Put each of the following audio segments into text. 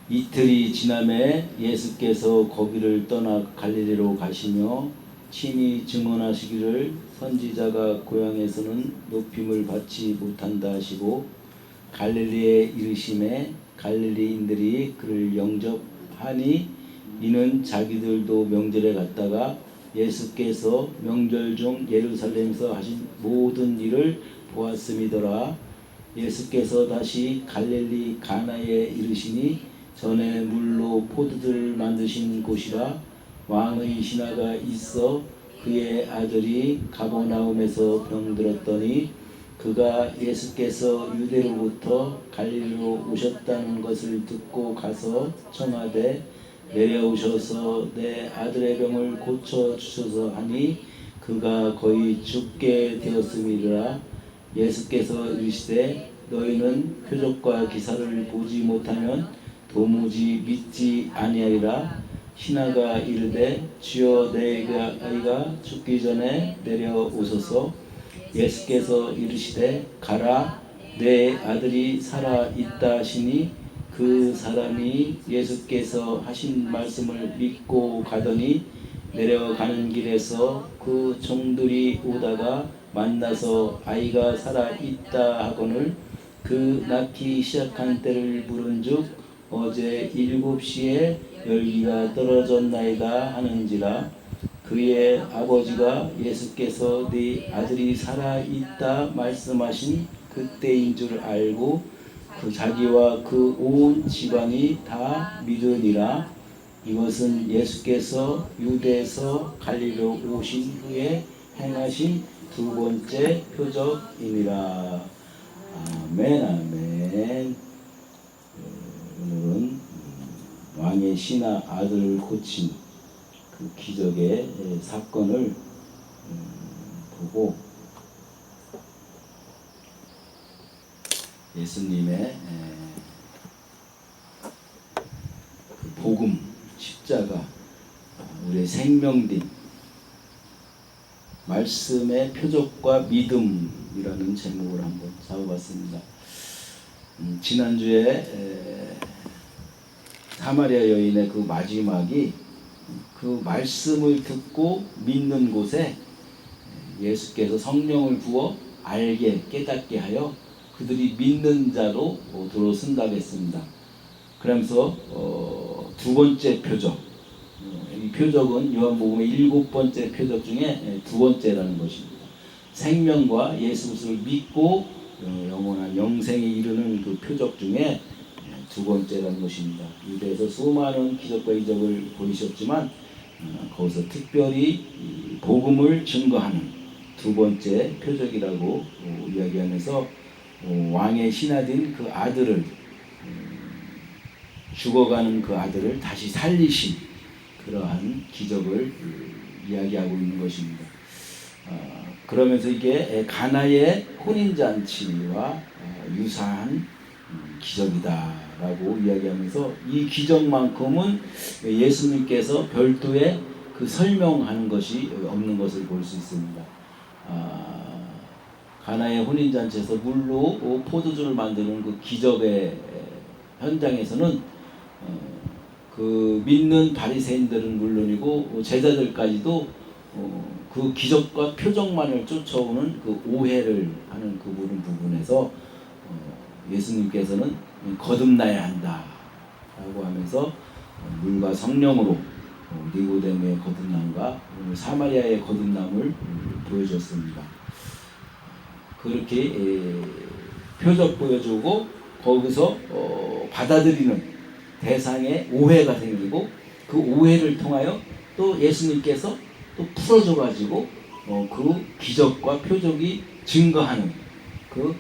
이틀이 지남에 예수께서 거기를 떠나 갈릴리로 가시며 친히 증언하시기를 선지자가 고향에서는 높임을 받지 못한다 하시고 갈릴리에 이르심에 갈릴리인들이 그를 영접하니 이는 자기들도 명절에 갔다가 예수께서 명절 중 예루살렘에서 하신 모든 일을 보았음이더라. 예수께서 다시 갈릴리 가나에 이르시니 전에 물로 포도주를 만드신 곳이라. 왕의 신하가 있어 그의 아들이 가버나움에서 병들었더니 그가 예수께서 유대로부터 갈릴리로 오셨다는 것을 듣고 가서 청하되 내려오셔서 내 아들의 병을 고쳐주소서 하니 그가 거의 죽게 되었음이라. 예수께서 이르시되 너희는 표적과 기사를 보지 못하면 도무지 믿지 아니하리라. 신하가 이르되 주여 내 아이가 죽기 전에 내려오소서. 예수께서 이르시되 가라 내 아들이 살아 있다 하시니 그 사람이 예수께서 하신 말씀을 믿고 가더니 내려가는 길에서 그 종들이 오다가 만나서 아이가 살아 있다 하거늘 그 낳기 시작한 때를 물은즉 어제 7시에 열기가 떨어졌나이다 하는지라. 그의 아버지가 예수께서 네 아들이 살아있다 말씀하신 그때인 줄 알고 그 자기와 그 온 집안이 다 믿으니라. 이것은 예수께서 유대에서 갈릴리로 오신 후에 행하신 두 번째 표적이니라. 아멘 아멘. 오늘은 왕의 신하 아들을 고친 그 기적의 사건을 보고 예수님의 그 복음 십자가 우리의 생명된 말씀의 표적과 믿음이라는 제목을 한번 잡아봤습니다. 지난주에 사마리아 여인의 그 마지막이 그 말씀을 듣고 믿는 곳에 예수께서 성령을 부어 알게 깨닫게 하여 그들이 믿는 자로 들어선다고 했습니다. 그러면서 두 번째 표적, 이 표적은 요한복음의 7번째 표적 중에 두 번째라는 것입니다. 생명과 예수 그리스도를 믿고 영원한 영생에 이르는 그 표적 중에 두 번째라는 것입니다. 유대에서 수많은 기적과 이적을 보이셨지만 거기서 특별히 복음을 증거하는 두 번째 표적이라고 이야기하면서 왕의 신하된 그 아들을 죽어가는 그 아들을 다시 살리신 그러한 기적을 이야기하고 있는 것입니다. 그러면서 이게 가나의 혼인잔치와 유사한 기적이다라고 이야기하면서 이 기적만큼은 예수님께서 별도의 그 설명하는 것이 없는 것을 볼 수 있습니다. 가나의 혼인잔치에서 물로 포도주를 만드는 그 기적의 현장에서는 그 믿는 바리새인들은 물론이고 제자들까지도 그 기적과 표적만을 쫓아오는 그 오해를 하는 그 부분에서 예수님께서는 거듭나야 한다 라고 하면서 물과 성령으로 니고데모의 거듭남과 사마리아의 거듭남을 보여줬습니다. 그렇게 표적 보여주고 거기서 받아들이는 대상의 오해가 생기고 그 오해를 통하여 또 예수님께서 또 풀어줘가지고 그 기적과 표적이 증거하는 그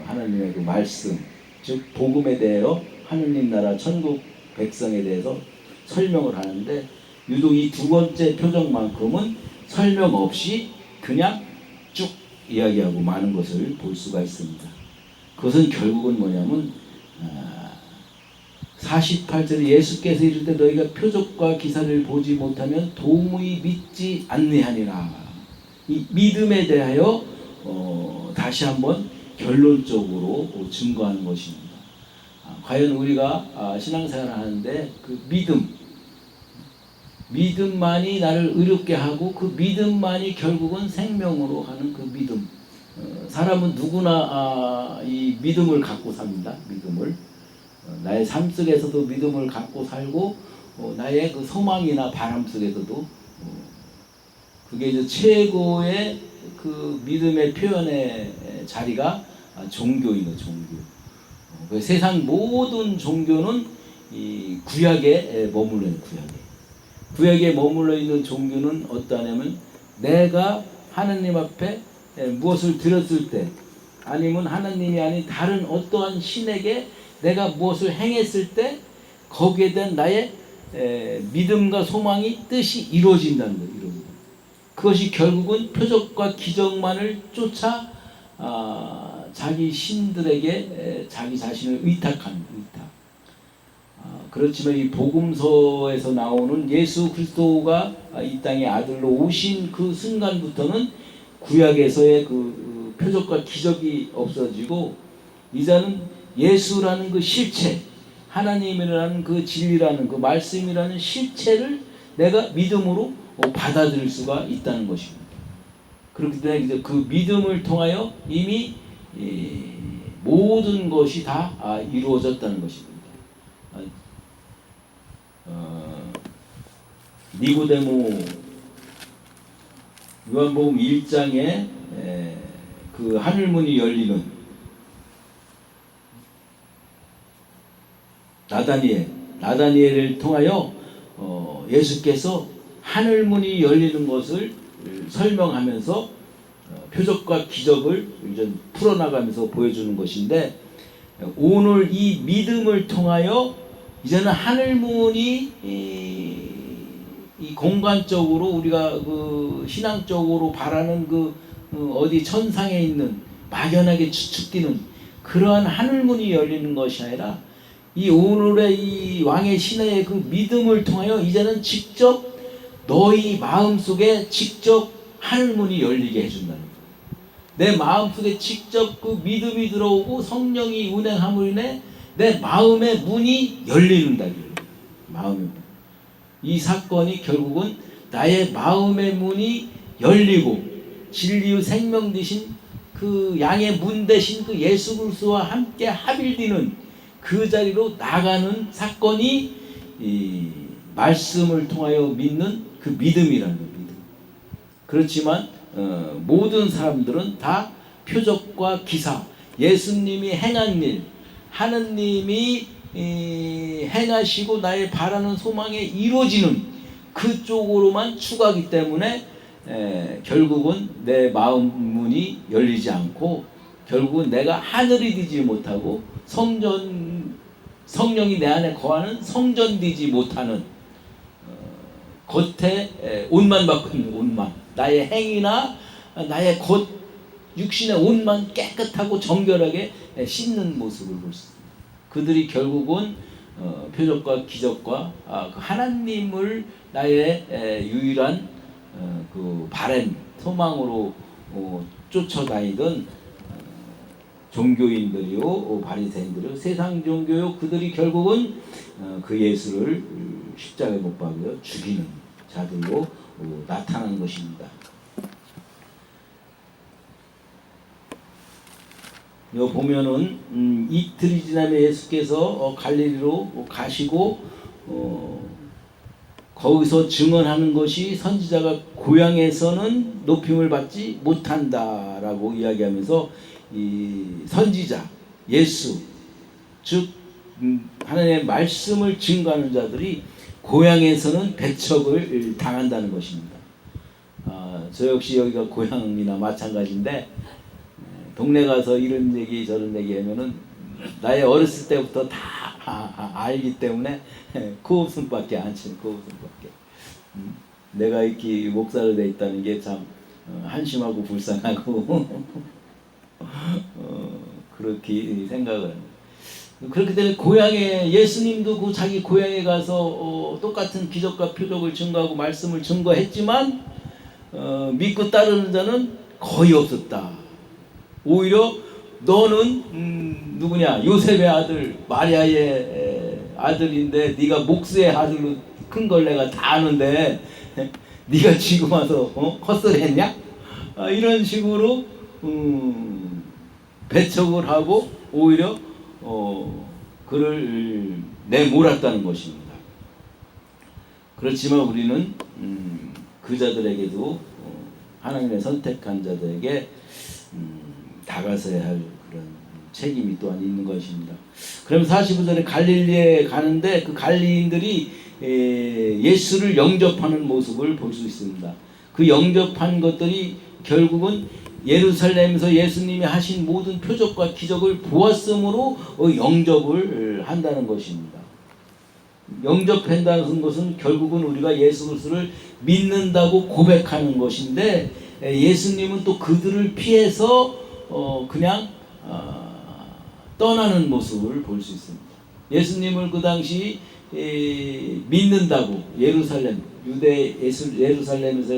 하나님의 그 말씀, 즉 복음에 대하여 하느님 나라 천국 백성에 대해서 설명을 하는데 유독 이 두 번째 표적만큼은 설명 없이 그냥 쭉 이야기하고 마는 것을 볼 수가 있습니다. 그것은 결국은 뭐냐면 48절에 예수께서 이를 때 너희가 표적과 기사를 보지 못하면 도무히 믿지 않느하니라. 이 믿음에 대하여 다시 한번 결론적으로 증거하는 것입니다. 과연 우리가 신앙생활을 하는데 그 믿음만이 나를 의롭게 하고 그 믿음만이 결국은 생명으로 하는 그 믿음. 사람은 누구나 이 믿음을 갖고 삽니다. 믿음을 나의 삶 속에서도 믿음을 갖고 살고 나의 그 소망이나 바람 속에서도 그게 이제 최고의 그 믿음의 표현의 자리가 종교이죠. 종교. 세상 모든 종교는 이 구약에 머물러 있는 구약에 머물러 있는 종교는 어떠냐면 내가 하나님 앞에 무엇을 드렸을 때 아니면 하나님이 아닌 다른 어떠한 신에게 내가 무엇을 행했을 때 거기에 대한 나의 믿음과 소망이 뜻이 이루어진다는 거예요. 그것이 결국은 표적과 기적만을 쫓아 자기 신들에게 자기 자신을 의탁하는 의탁. 그렇지만 이 복음서에서 나오는 예수 그리스도가 이 땅의 아들로 오신 그 순간부터는 구약에서의 그 표적과 기적이 없어지고 이제는 예수라는 그 실체, 하나님이라는 그 진리라는 그 말씀이라는 실체를 내가 믿음으로 받아들일 수가 있다는 것입니다. 그렇기 때문에 이제 그 믿음을 통하여 이미 모든 것이 다 이루어졌다는 것입니다. 니고데모 요한복음 1장에 그 하늘문이 열리는 나다니엘을 통하여 예수께서 하늘문이 열리는 것을 설명하면서 표적과 기적을 이제 풀어나가면서 보여주는 것인데 오늘 이 믿음을 통하여 이제는 하늘문이 이 공간적으로 우리가 그 신앙적으로 바라는 그 어디 천상에 있는 막연하게 추측되는 그러한 하늘문이 열리는 것이 아니라 이 오늘의 이 왕의 신의 그 믿음을 통하여 이제는 직접 너희 마음속에 직접 하늘문이 열리게 해준다는 거예요. 내 마음속에 직접 그 믿음이 들어오고 성령이 운행함으로 인해 내 마음의 문이 열리는다. 마음의 문. 이 사건이 결국은 나의 마음의 문이 열리고 진리의 생명 되신 그 양의 문 되신 그 예수 그리스도와 함께 합일되는 그 자리로 나가는 사건이 이 말씀을 통하여 믿는 그 믿음이라는 믿음. 그렇지만 모든 사람들은 다 표적과 기사, 예수님이 행한 일, 하느님이 행하시고 나의 바라는 소망에 이루어지는 그쪽으로만 추구하기 때문에 결국은 내 마음 문이 열리지 않고 결국은 내가 하늘이 되지 못하고 성령이 내 안에 거하는 성전 되지 못하는 겉에 옷만 받고 있는 옷만 나의 행위나 나의 겉 육신의 옷만 깨끗하고 정결하게 씻는 모습을 볼 수 있습니다. 그들이 결국은 표적과 기적과 그 하나님을 나의 유일한 그 바램 소망으로 쫓아다니던 종교인들이요 바리새인들이요 세상 종교요 그들이 결국은 그 예수를 십자가에 못 박여 죽이는 자들로 나타난 것입니다. 여기 보면은 이틀이 지나면 예수께서 갈릴리로 가시고 거기서 증언하는 것이 선지자가 고향에서는 높임을 받지 못한다라고 이야기하면서 이 선지자 예수 즉 하나님의 말씀을 증거하는 자들이 고향에서는 배척을 당한다는 것입니다. 저 역시 여기가 고향이나 마찬가지인데 동네 가서 이런 얘기 저런 얘기 하면은 나의 어렸을 때부터 다 알기 때문에 코웃음밖에 안 치는 코웃음밖에. 내가 이렇게 목사로 돼 있다는 게 참 한심하고 불쌍하고 그렇게 생각을 합니다. 그렇기 때문에 고향에 예수님도 그 자기 고향에 가서 똑같은 기적과 표적을 증거하고 말씀을 증거했지만 믿고 따르는 자는 거의 없었다. 오히려 너는 누구냐? 요셉의 아들 마리아의 아들인데 네가 목수의 아들로 큰 걸 내가 다 아는데 네가 지금 와서 헛소리했냐? 이런 식으로 배척을 하고 오히려 그를 내몰았다는 것입니다. 그렇지만 우리는 그 자들에게도 하나님의 선택한 자들에게 다가서야 할 그런 책임이 또한 있는 것입니다. 그럼 45절에 갈릴리에 가는데 그 갈릴리인들이 예수를 영접하는 모습을 볼 수 있습니다. 그 영접한 것들이 결국은 예루살렘에서 예수님이 하신 모든 표적과 기적을 보았으므로 영접을 한다는 것입니다. 영접한다는 것은 결국은 우리가 예수 그리스도를 믿는다고 고백하는 것인데, 예수님은 또 그들을 피해서 그냥 떠나는 모습을 볼 수 있습니다. 예수님을 그 당시 믿는다고 예루살렘에서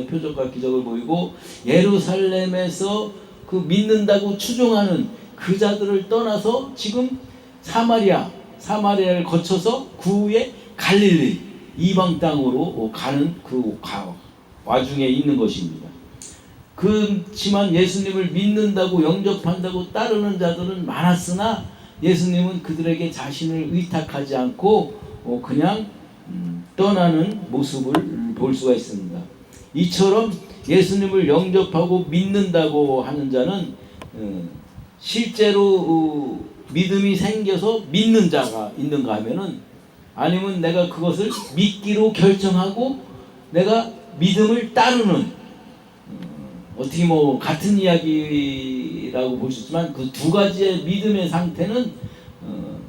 표적과 기적을 보이고 예루살렘에서 그 믿는다고 추종하는 그 자들을 떠나서 지금 사마리아를 거쳐서 그 후에 갈릴리 이방 땅으로 가는 그 와중에 있는 것입니다. 그렇지만 예수님을 믿는다고 영접한다고 따르는 자들은 많았으나 예수님은 그들에게 자신을 의탁하지 않고 그냥 떠나는 모습을 볼 수가 있습니다. 이처럼 예수님을 영접하고 믿는다고 하는 자는 실제로 믿음이 생겨서 믿는 자가 있는가 하면은, 아니면 내가 그것을 믿기로 결정하고 내가 믿음을 따르는, 어떻게 같은 이야기라고 볼 수 있지만 그 두 가지의 믿음의 상태는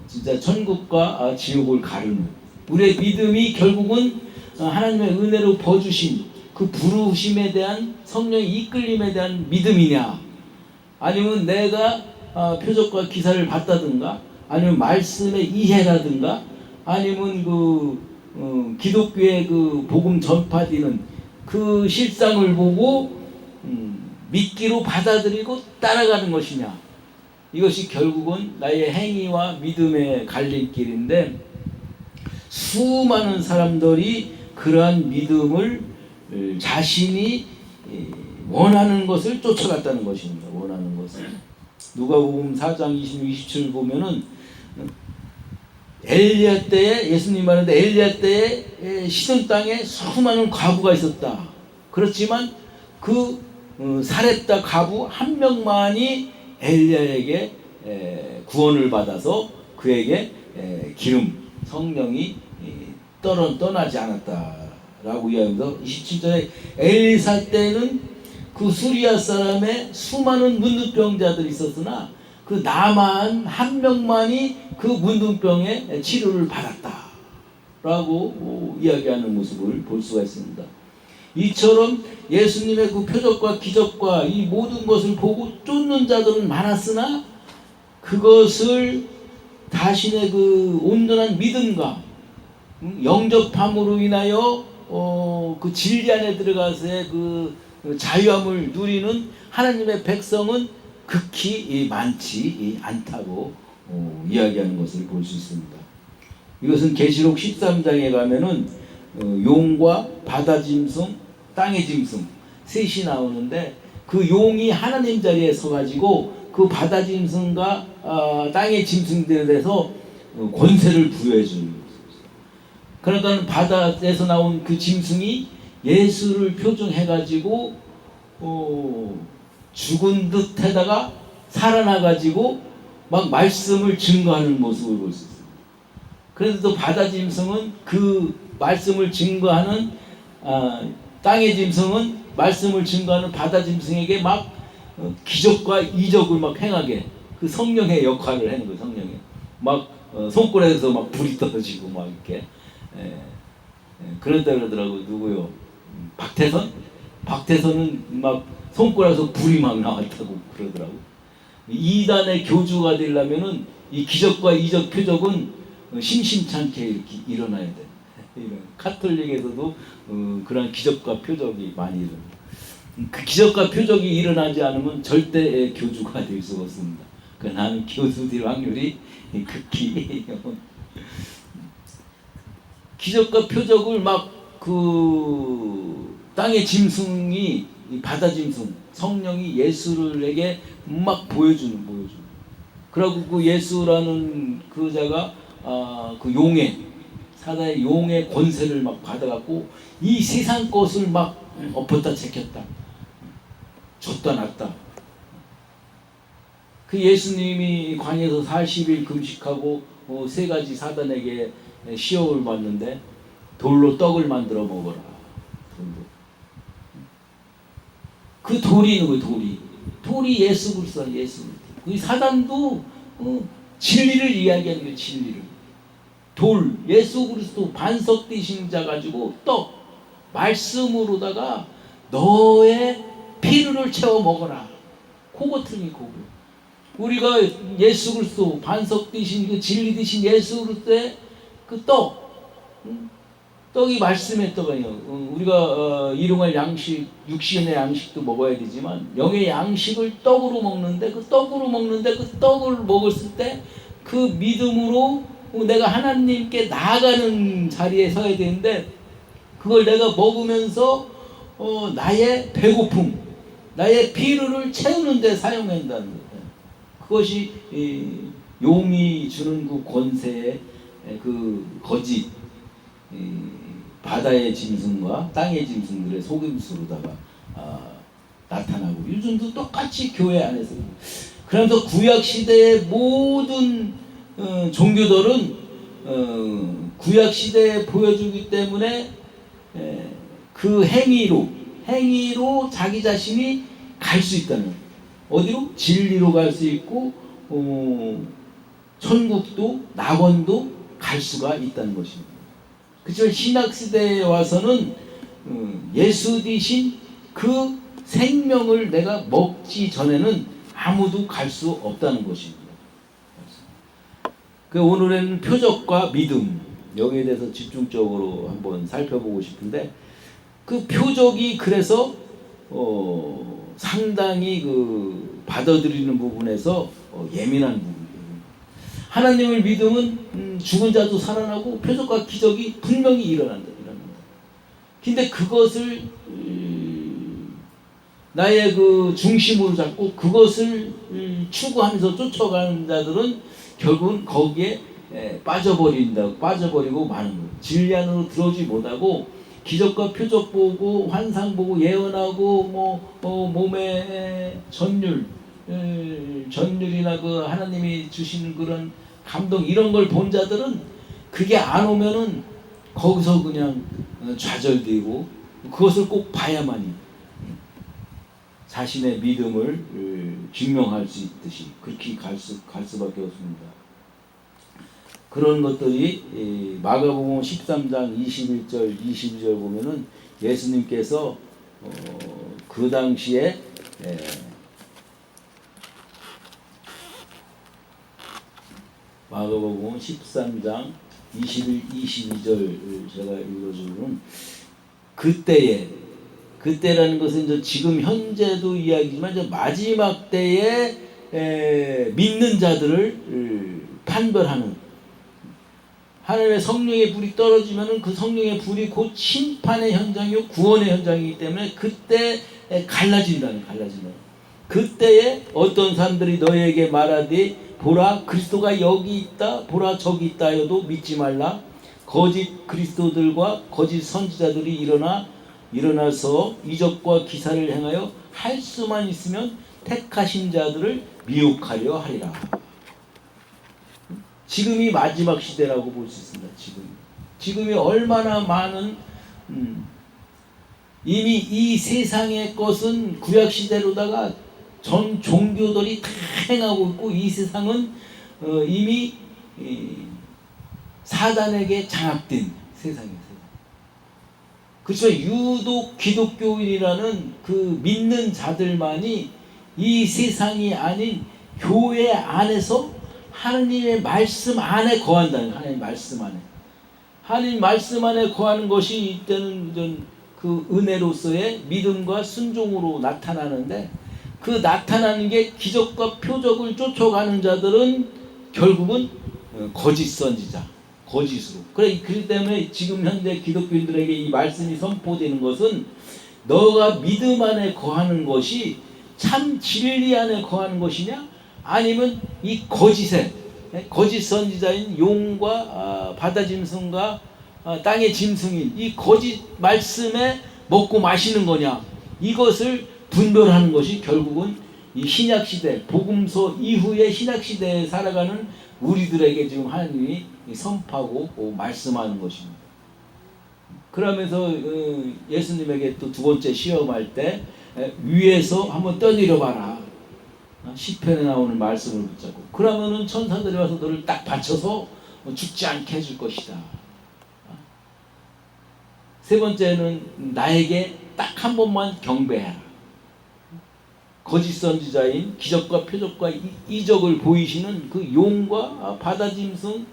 진짜 천국과 지옥을 가르는, 우리의 믿음이 결국은 하나님의 은혜로 버주신 그 부르심에 대한 성령의 이끌림에 대한 믿음이냐, 아니면 내가 표적과 기사를 봤다든가, 아니면 말씀의 이해라든가, 아니면 기독교의 그 복음 전파되는 그 실상을 보고 믿기로 받아들이고 따라가는 것이냐, 이것이 결국은 나의 행위와 믿음의 갈림길인데, 수많은 사람들이 그러한 믿음을 자신이 원하는 것을 쫓아갔다는 것입니다. 원하는 것을. 누가복음 4장 26, 27 보면은 엘리야 때에, 예수님 말하는데 엘리야 때에 시돈 땅에 수많은 과부가 있었다. 그렇지만 그 사렙다 과부 한 명만이 엘리야에게 구원을 받아서 그에게 기름, 성령이 떠나지 않았다라고 이야기하면서 27절에 엘리사 때는 그 수리아 사람의 수많은 문둥병자들이 있었으나 그 나만 한 명만이 그 문둥병의 치료를 받았다라고 이야기하는 모습을 볼 수가 있습니다. 이처럼 예수님의 그 표적과 기적과 이 모든 것을 보고 쫓는 자들은 많았으나 그것을 자신의 그 온전한 믿음과 영접함으로 인하여 그 진리 안에 들어가서의 그 자유함을 누리는 하나님의 백성은 극히 많지 않다고 이야기하는 것을 볼 수 있습니다. 이것은 계시록 13장에 가면은 용과 바다 짐승, 땅의 짐승 셋이 나오는데, 그 용이 하나님 자리에 서가지고 그 바다 짐승과 땅의 짐승들에 대해서 권세를 부여해 주는 거예요. 그러니까 바다에서 나온 그 짐승이 예수를 표정해가지고 죽은 듯에다가 살아나가지고 막 말씀을 증거하는 모습을 볼 수 있습니다. 그래서 또 바다 짐승은 그 말씀을 증거하는 땅의 짐승은 말씀을 증거하는 바다 짐승에게 막 기적과 이적을 막 행하게 그 성령의 역할을 하는 거예요. 성령의 막 손가락에서 막 불이 떨어지고 막 이렇게 그런다 그러더라고. 누구요? 박태선은 막 손가락에서 불이 막 나왔다고 그러더라고. 이단의 교주가 되려면은 이 기적과 이적 표적은 심심찮게 이렇게 일어나야 돼. 카톨릭에서도 그런 기적과 표적이 많이 일어납니다. 그 기적과 표적이 일어나지 않으면 절대 교주가 될 수가 없습니다. 나는 교수될 확률이 극히 기적과 표적을 막 그 땅의 짐승이 바다 짐승 성령이 예수를에게 막 보여주는. 그리고 그 예수라는 그 자가 그 용의 사단의 용의 권세를 막 받아갖고 이 세상 것을 막 엎었다 제꼈다 줬다 놨다. 그 예수님이 광야에서 40일 금식하고 세 가지 사단에게 시험을 받는데 돌로 떡을 만들어 먹어라. 그 돌이 누구예요? 돌이 예수 그리스도. 예수. 그 사단도 진리를 이야기하는 거예요. 진리를. 돌, 예수 그리스도 반석 되신 자 가지고 떡, 말씀으로다가 너의 피를 채워 먹어라. 그것들이 그거. 우리가 예수 그리스도 반석 되신 그 진리 되신 예수 그리스도의 그 떡, 떡이 말씀의 떡 아니에요. 우리가 일용할 양식, 육신의 양식도 먹어야 되지만 영의 양식을 떡으로 먹는데 그 떡을 먹었을 때 그 믿음으로 내가 하나님께 나아가는 자리에 서야 되는데 그걸 내가 먹으면서 나의 배고픔, 나의 피로를 채우는 데 사용해야 한다는 거예요. 그것이 용이 주는 그 권세의 그 거짓 바다의 짐승과 땅의 짐승들의 속임수로다가 나타나고 요즘도 똑같이 교회 안에서 그러면서 구약시대의 모든 종교들은 구약시대에 보여주기 때문에 그 행위로 자기 자신이 갈 수 있다는 거예요. 어디로? 진리로 갈 수 있고 천국도 낙원도 갈 수가 있다는 것입니다. 그렇지만 신학시대에 와서는 예수 되신 그 생명을 내가 먹지 전에는 아무도 갈 수 없다는 것입니다. 그 오늘은 표적과 믿음 여기에 대해서 집중적으로 한번 살펴보고 싶은데 그 표적이 그래서 상당히 그 받아들이는 부분에서 예민한 부분이에요. 하나님을 믿으면 죽은 자도 살아나고 표적과 기적이 분명히 일어난다. 근데 그것을 나의 그 중심으로 잡고 그것을 추구하면서 쫓아가는 자들은 결국은 거기에 빠져버리고 마는 거예요. 진리 안으로 들어오지 못하고 기적과 표적 보고 환상 보고 예언하고 몸의 전율이나 그 하나님이 주시는 그런 감동 이런 걸 본 자들은 그게 안 오면은 거기서 그냥 좌절되고 그것을 꼭 봐야만이 자신의 믿음을 증명할 수 있듯이 그렇게 갈 수밖에 없습니다. 그런 것들이 마가복음 13장 21절 22절 보면은 예수님께서 그 당시에 마가복음 13장 21, 22절 제가 읽어주는 그때라는 것은 이제 지금 현재도 이야기지만 이제 마지막 때에 믿는 자들을 판별하는 하나님의 성령의 불이 떨어지면은 그 성령의 불이 곧 심판의 현장이요 구원의 현장이기 때문에 그때 갈라진다. 그때에 어떤 사람들이 너에게 말하되 보라 그리스도가 여기 있다 보라 저기 있다 하여도 믿지 말라. 거짓 그리스도들과 거짓 선지자들이 일어나서 이적과 기사를 행하여 할 수만 있으면 택하신 자들을 미혹하려 하리라. 지금이 마지막 시대라고 볼 수 있습니다. 지금이 얼마나 많은 이미 이 세상의 것은 구약 시대로다가 전 종교들이 다 행하고 있고 이 세상은 이미 사단에게 장악된 세상이에요. 그렇지만 유독 기독교인이라는 그 믿는 자들만이 이 세상이 아닌 교회 안에서 하나님의 말씀 안에 거한다는 거예요. 하나님 말씀 안에 거하는 것이 이때는 그 은혜로서의 믿음과 순종으로 나타나는데 그 나타나는 게 기적과 표적을 쫓아가는 자들은 결국은 거짓 선지자, 거짓으로. 그렇기 때문에 지금 현재 기독교인들에게 이 말씀이 선포되는 것은 너가 믿음 안에 거하는 것이 참 진리 안에 거하는 것이냐, 아니면 이 거짓 선지자인 용과 바다 짐승과 땅의 짐승인 이 거짓 말씀에 먹고 마시는 거냐, 이것을 분별하는 것이 결국은 이 신약시대, 복음서 이후의 신약시대에 살아가는 우리들에게 지금 하나님이 선포하고 말씀하는 것입니다. 그러면서 예수님에게 또 두 번째 시험할 때 위에서 한번 떠내려 봐라, 시편에 나오는 말씀을 붙잡고, 그러면은 천사들이 와서 너를 딱 받쳐서 죽지 않게 해줄 것이다. 세 번째는 나에게 딱 한 번만 경배해라. 거짓 선지자인 기적과 표적과 이적을 보이시는 그 용과 바다 짐승,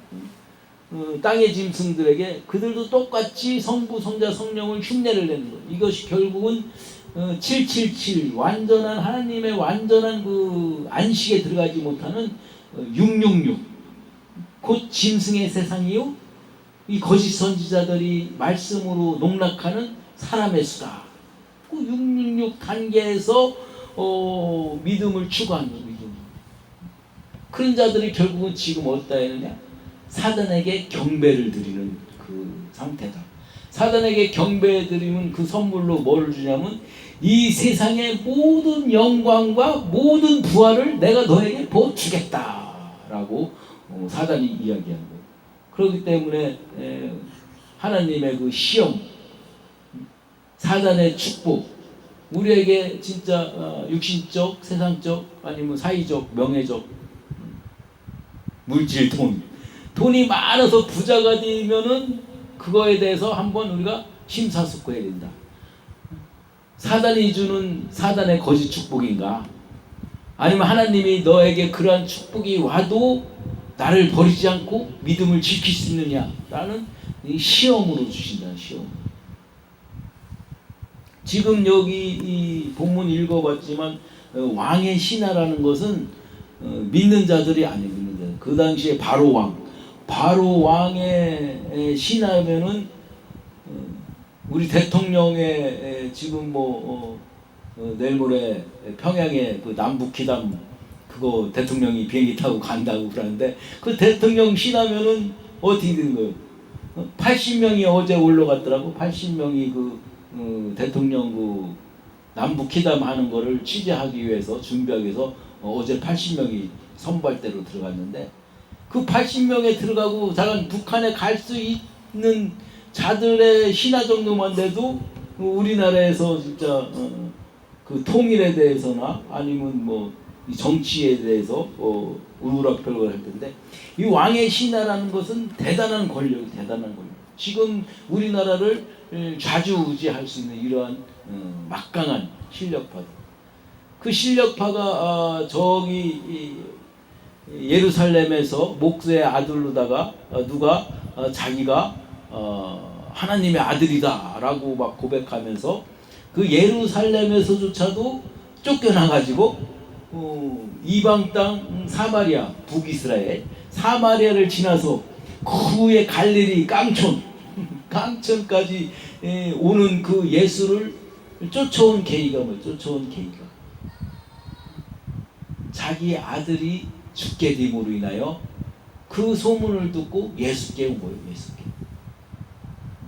땅의 짐승들에게 그들도 똑같이 성부, 성자, 성령을 흉내를 내는 것. 이것이 결국은 777 완전한 하나님의 완전한 그 안식에 들어가지 못하는 666 곧 짐승의 세상이요, 이 거짓 선지자들이 말씀으로 농락하는 사람의 수다. 그 666 단계에서 믿음을 추구하는 믿음. 그런 자들이 결국은 지금 어디다 했느냐? 사단에게 경배를 드리는 그 상태다. 사단에게 경배 드리면 그 선물로 뭘 주냐면 이 세상의 모든 영광과 모든 부활을 내가 너에게 주겠다라고 사단이 이야기하는 거예요. 그렇기 때문에 하나님의 그 시험, 사단의 축복, 우리에게 진짜 육신적, 세상적, 아니면 사회적, 명예적, 물질, 돈이 많아서 부자가 되면은 그거에 대해서 한번 우리가 심사숙고해야 된다. 사단이 주는 사단의 거짓 축복인가? 아니면 하나님이 너에게 그러한 축복이 와도 나를 버리지 않고 믿음을 지킬 수 있느냐? 라는 이 시험으로 주신다. 시험. 지금 여기 이 본문 읽어봤지만 왕의 신하라는 것은 믿는 자들이 아니에요. 믿는 자들. 그 당시에 바로 왕의 신하면은 우리 대통령의 지금 내일 모레 평양에 그 남북 기담 그거 대통령이 비행기 타고 간다고 그러는데, 그 대통령 신하면은 어떻게 되는 거예요? 80명이 어제 올라갔더라고. 80명이 대통령 그 남북 기담 하는 거를 취재하기 위해서 준비하기 위해서 어제 80명이 선발대로 들어갔는데, 그 80명에 들어가고 자간 북한에 갈 수 있는 자들의 신화 정도만 돼도 우리나라에서 진짜 그 통일에 대해서나 아니면 뭐 정치에 대해서 우락별걸 할 텐데, 이 왕의 신하라는 것은 대단한 권력이 대단한 권력. 지금 우리나라를 좌지우지할 수 있는 이러한 막강한 실력파다. 그 실력파가 저기 예루살렘에서 목수의 아들로다가 누가 자기가 하나님의 아들이다라고 막 고백하면서 그 예루살렘에서조차도 쫓겨나가지고 이방 땅 사마리아, 북이스라엘 사마리아를 지나서 그 후에 갈릴리 깡촌까지 오는 그 예수를 쫓아온 계기가 뭐예요? 자기 아들이 죽게 됨으로 인하여 그 소문을 듣고 예수께 온 거예요. 예수께.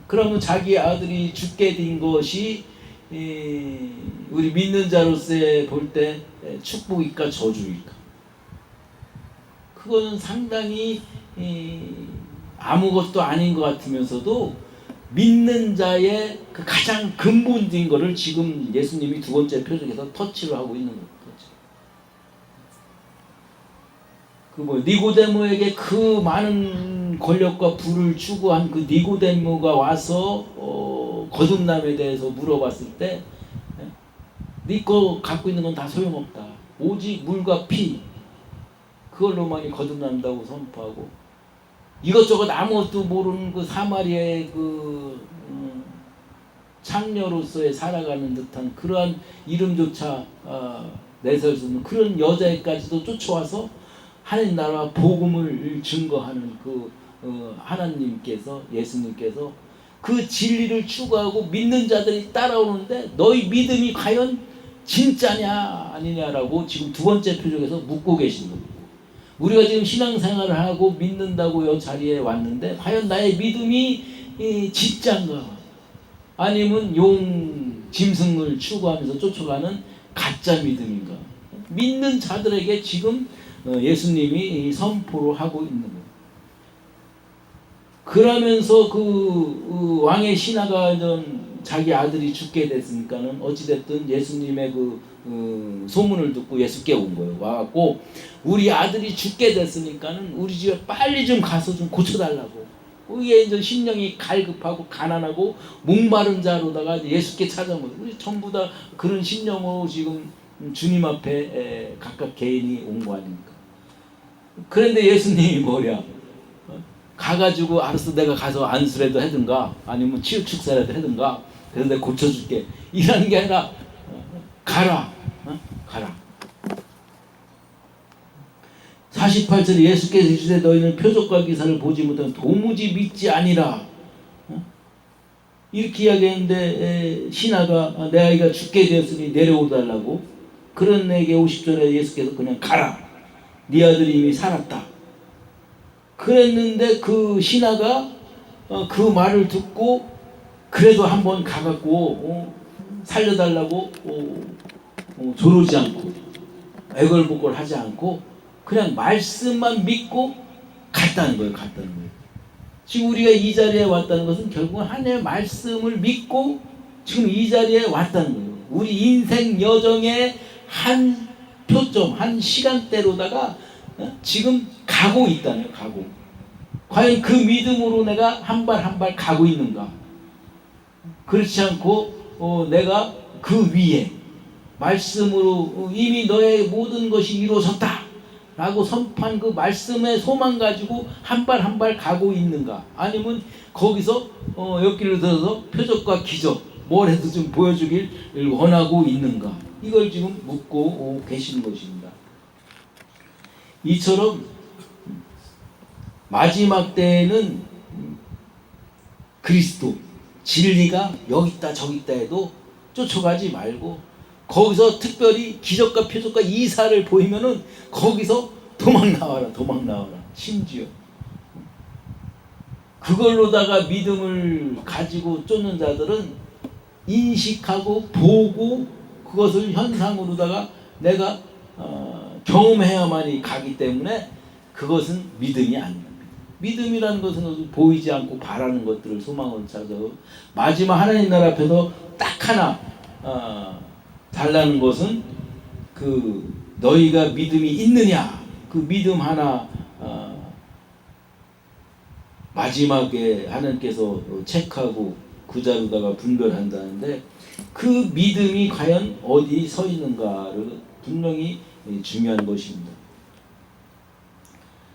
그러면 자기 아들이 죽게 된 것이 우리 믿는 자로서 볼 때 축복일까 저주일까? 그거는 상당히 아무것도 아닌 것 같으면서도 믿는 자의 그 가장 근본적인 것을 지금 예수님이 두 번째 표적에서 터치를 하고 있는 거죠. 니고데모에게 그 많은 권력과 부를 추구한 그 니고데모가 와서 거듭남에 대해서 물어봤을 때, 네 거 갖고 있는 건 다 소용없다. 오직 물과 피 그걸로만이 거듭난다고 선포하고, 이것저것 아무것도 모르는 그 사마리아의 그 창녀로서의 살아가는 듯한 그러한 이름조차 내세울 수 있는 그런 여자애까지도 쫓아와서 하나님 나라 복음을 증거하는 하나님께서, 예수님께서 그 진리를 추구하고 믿는 자들이 따라오는데 너희 믿음이 과연 진짜냐 아니냐라고 지금 두 번째 표적에서 묻고 계신 겁니다. 우리가 지금 신앙생활을 하고 믿는다고 이 자리에 왔는데 과연 나의 믿음이 진짜인가, 아니면 짐승을 추구하면서 쫓아가는 가짜 믿음인가. 믿는 자들에게 지금 예수님이 선포를 하고 있는 거예요. 그러면서 그 왕의 신하가 자기 아들이 죽게 됐으니까는 어찌됐든 예수님의 소문을 듣고 예수께 온 거예요. 와갖고 우리 아들이 죽게 됐으니까는 우리 집에 빨리 좀 가서 좀 고쳐달라고. 이게 이제 심령이 갈급하고 가난하고 목마른 자로다가 예수께 찾아온 거예요. 우리 전부 다 그런 심령으로 지금 주님 앞에 각각 개인이 온 거 아닙니까? 그런데 예수님이 뭐냐? 가가지고 알았어, 내가 가서 안수라도 하든가 아니면 치유 축사라도 하든가, 그래서 내가 고쳐줄게 이라는 게 아니라 가라. 가라. 48절에 예수께서 이르시되 너희는 표적과 기사를 보지 못하면 도무지 믿지 아니라, 이렇게 이야기했는데 신하가 내 아이가 죽게 되었으니 내려오달라고. 그런 내게 50절에 예수께서 그냥 가라, 네 아들이 이미 살았다 그랬는데 그 신하가 그 말을 듣고 그래도 한번 가갖고 살려달라고 조르지 않고 애걸복걸 하지 않고 그냥 말씀만 믿고 갔다는 거예요. 지금 우리가 이 자리에 왔다는 것은 결국은 하나님의 말씀을 믿고 지금 이 자리에 왔다는 거예요. 우리 인생 여정의 한 표점, 한 시간대로다가 지금 가고 있다네요. 가고. 과연 그 믿음으로 내가 한 발 한 발 가고 있는가? 그렇지 않고 내가 그 위에 말씀으로 이미 너의 모든 것이 이루어졌다 라고 선포한 그 말씀의 소망 가지고 한 발 한 발 가고 있는가? 아니면 거기서 옆길을 들어서 표적과 기적 뭘 해도 좀 보여주길 원하고 있는가? 이걸 지금 묻고 계시는 것입니다. 이처럼 마지막 때에는 그리스도 진리가 여기 있다 저기 있다 해도 쫓아가지 말고 거기서 특별히 기적과 표적과 이사를 보이면은 거기서 도망 나와라. 심지어 그걸로다가 믿음을 가지고 쫓는 자들은 인식하고 보고 그것을 현상으로다가 내가 경험해야만이 가기 때문에 그것은 믿음이 아닙니다. 믿음이라는 것은 보이지 않고 바라는 것들을 소망으로 찾아 마지막 하나님 나라 앞에서 딱 하나 달라는 것은 그 너희가 믿음이 있느냐, 그 믿음 하나 마지막에 하나님께서 체크하고 그 자로다가 분별한다는데 그 믿음이 과연 어디 서 있는가를 분명히 중요한 것입니다.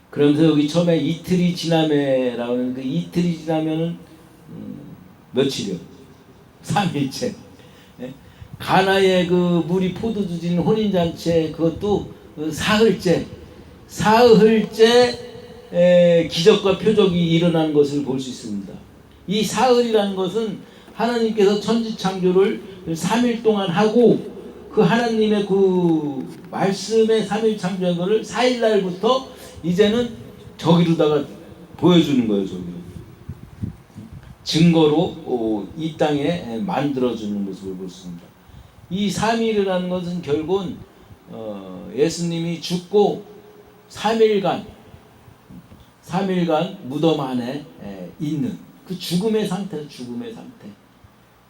그러면서 여기 처음에 이틀이 지나매라고 하는 그 이틀이 지나면은 며칠이요? 3일째. 가나의 그 물이 포도주 진 혼인잔치 그것도 사흘째 기적과 표적이 일어난 것을 볼 수 있습니다. 이 사흘이라는 것은 하나님께서 천지창조를 3일 동안 하고 그 하나님의 그 말씀의 3일 창조한 것을 4일날부터 이제는 저기로다가 보여주는 거예요. 저기로 증거로 이 땅에 만들어주는 모습을 볼 수 있습니다. 이 3일이라는 것은 결국은 예수님이 죽고 3일간 무덤 안에 있는 그 죽음의 상태.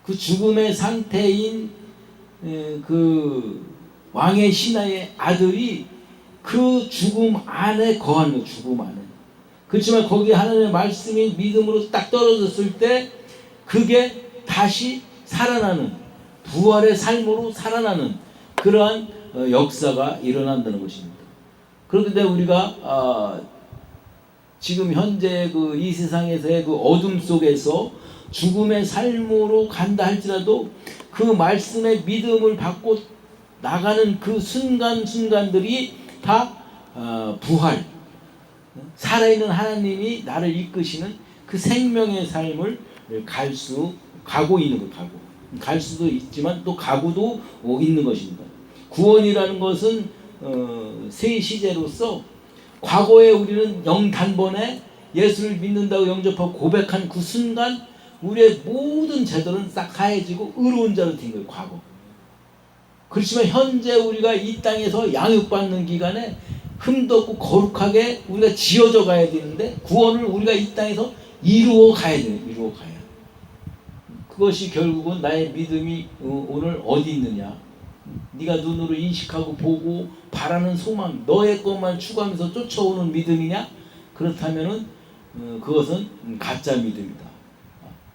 그 죽음의 상태인 그 왕의 신하의 아들이 그 죽음 안에 거한 거예요. 죽음 안에. 그렇지만 거기에 하나님의 말씀이 믿음으로 딱 떨어졌을 때 그게 다시 살아나는 부활의 삶으로 살아나는 그러한 역사가 일어난다는 것입니다. 그런데 우리가 지금 현재 그 이 세상에서의 그 어둠 속에서 죽음의 삶으로 간다 할지라도 그 말씀의 믿음을 받고 나가는 그 순간순간들이 다 부활, 살아있는 하나님이 나를 이끄시는 그 생명의 삶을 가고 있는 것, 갈 수도 있지만 또 가고도 있는 것입니다. 구원이라는 것은 새 시제로서 과거에 우리는 단번에 예수를 믿는다고 영접하고 고백한 그 순간 우리의 모든 죄들은 싹 사해지고 의로운 자로 된 거예요. 과거. 그렇지만 현재 우리가 이 땅에서 양육받는 기간에 흠도 없고 거룩하게 우리가 지어져 가야 되는데 구원을 우리가 이 땅에서 이루어 가야 돼요. 이루어 가야. 그것이 결국은 나의 믿음이 오늘 어디 있느냐. 네가 눈으로 인식하고 보고 바라는 소망, 너의 것만 추구하면서 쫓아오는 믿음이냐? 그렇다면은 그것은 가짜 믿음이다.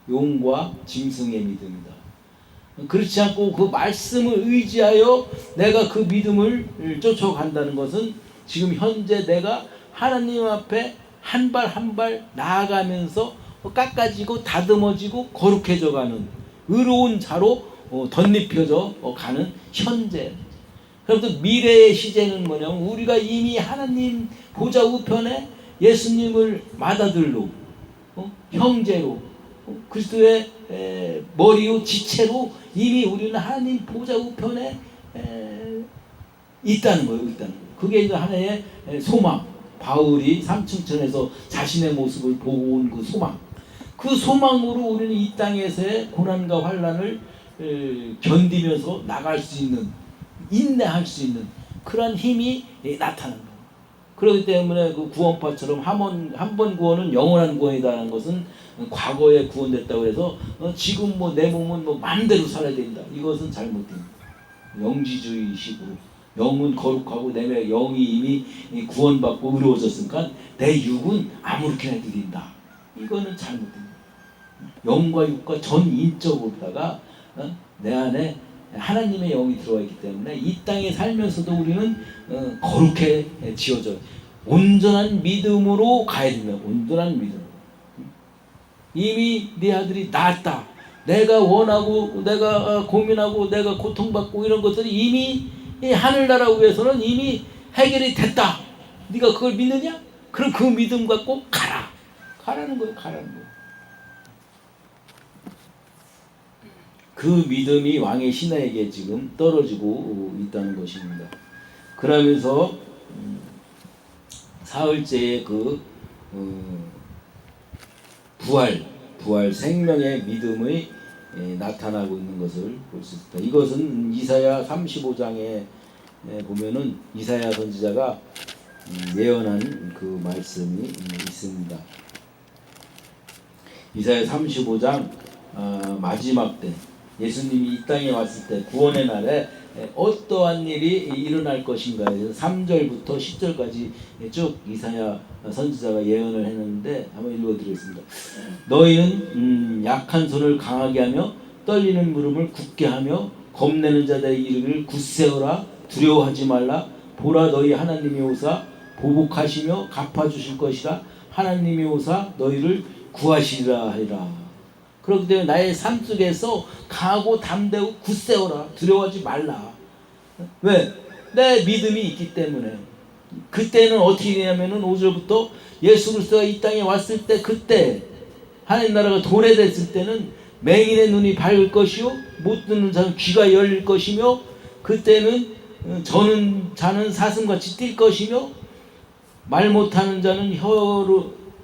용과 짐승의 믿음이다. 그렇지 않고 그 말씀을 의지하여 내가 그 믿음을 쫓아간다는 것은 지금 현재 내가 하나님 앞에 한 발 한 발 나아가면서 깎아지고 다듬어지고 거룩해져 가는 의로운 자로 덧입혀져 가는 현재. 그래서 미래의 시제는 뭐냐면 우리가 이미 하나님 보좌 우편에 예수님을 맏아들로 형제로 그리스도의 머리요 지체로 이미 우리는 하나님 보좌 우편에 있다는 거예요. 그게 이제 하나의 소망. 바울이 삼층천에서 자신의 모습을 보고 온 그 소망. 그 소망으로 우리는 이 땅에서의 고난과 환난을 견디면서 나갈 수 있는, 인내할 수 있는 그러한 힘이 나타나는 거예요. 그렇기 때문에 그 구원파처럼 한 번 구원은 영원한 구원이다라는 것은 과거에 구원됐다고 해서 지금 내 몸은 마음대로 살아야 된다. 이것은 잘못됩니다. 영지주의식으로 영은 거룩하고 내 영이 이미 구원받고 의로워졌으니까 내 육은 아무렇게나 드린다. 이거는 잘못됩니다. 영과 육과 전인적으로다가 내 안에 하나님의 영이 들어와 있기 때문에 이 땅에 살면서도 우리는 거룩해 지어져 온전한 믿음으로 가야 됩니다. 온전한 믿음. 이미 네 아들이 낳았다. 내가 원하고 내가 고민하고 내가 고통받고 이런 것들이 이미 이 하늘나라 위에서는 이미 해결이 됐다. 네가 그걸 믿느냐? 그럼 그 믿음 갖고 가라. 가라는 거예요. 그 믿음이 왕의 신하에게 지금 떨어지고 있다는 것입니다. 그러면서 사흘째의 그 부활 생명의 믿음이 나타나고 있는 것을 볼 수 있다. 이것은 이사야 35장에 보면은 이사야 선지자가 예언한 그 말씀이 있습니다. 이사야 35장 마지막 때 예수님이 이 땅에 왔을 때 구원의 날에 어떠한 일이 일어날 것인가 해서 3절부터 10절까지 쭉 이사야 선지자가 예언을 했는데 한번 읽어드리겠습니다. 너희는 약한 손을 강하게 하며 떨리는 무릎을 굳게 하며 겁내는 자들의 이르기를 굳세어라 두려워하지 말라 보라 너희 하나님이 오사 보복하시며 갚아주실 것이라 하나님이 오사 너희를 구하시리라 하리라. 그렇기 때문에 나의 삶 속에서 강하고 담대고 굳세어라 두려워하지 말라. 왜? 내 믿음이 있기 때문에. 그때는 어떻게 되냐면은 5절부터 예수 그리스도가 이 땅에 왔을 때 그때 하나님 나라가 도래됐을 때는 맹인의 눈이 밝을 것이요 못 듣는 자는 귀가 열릴 것이며 그때는 자는 사슴같이 뛸 것이며 말 못하는 자는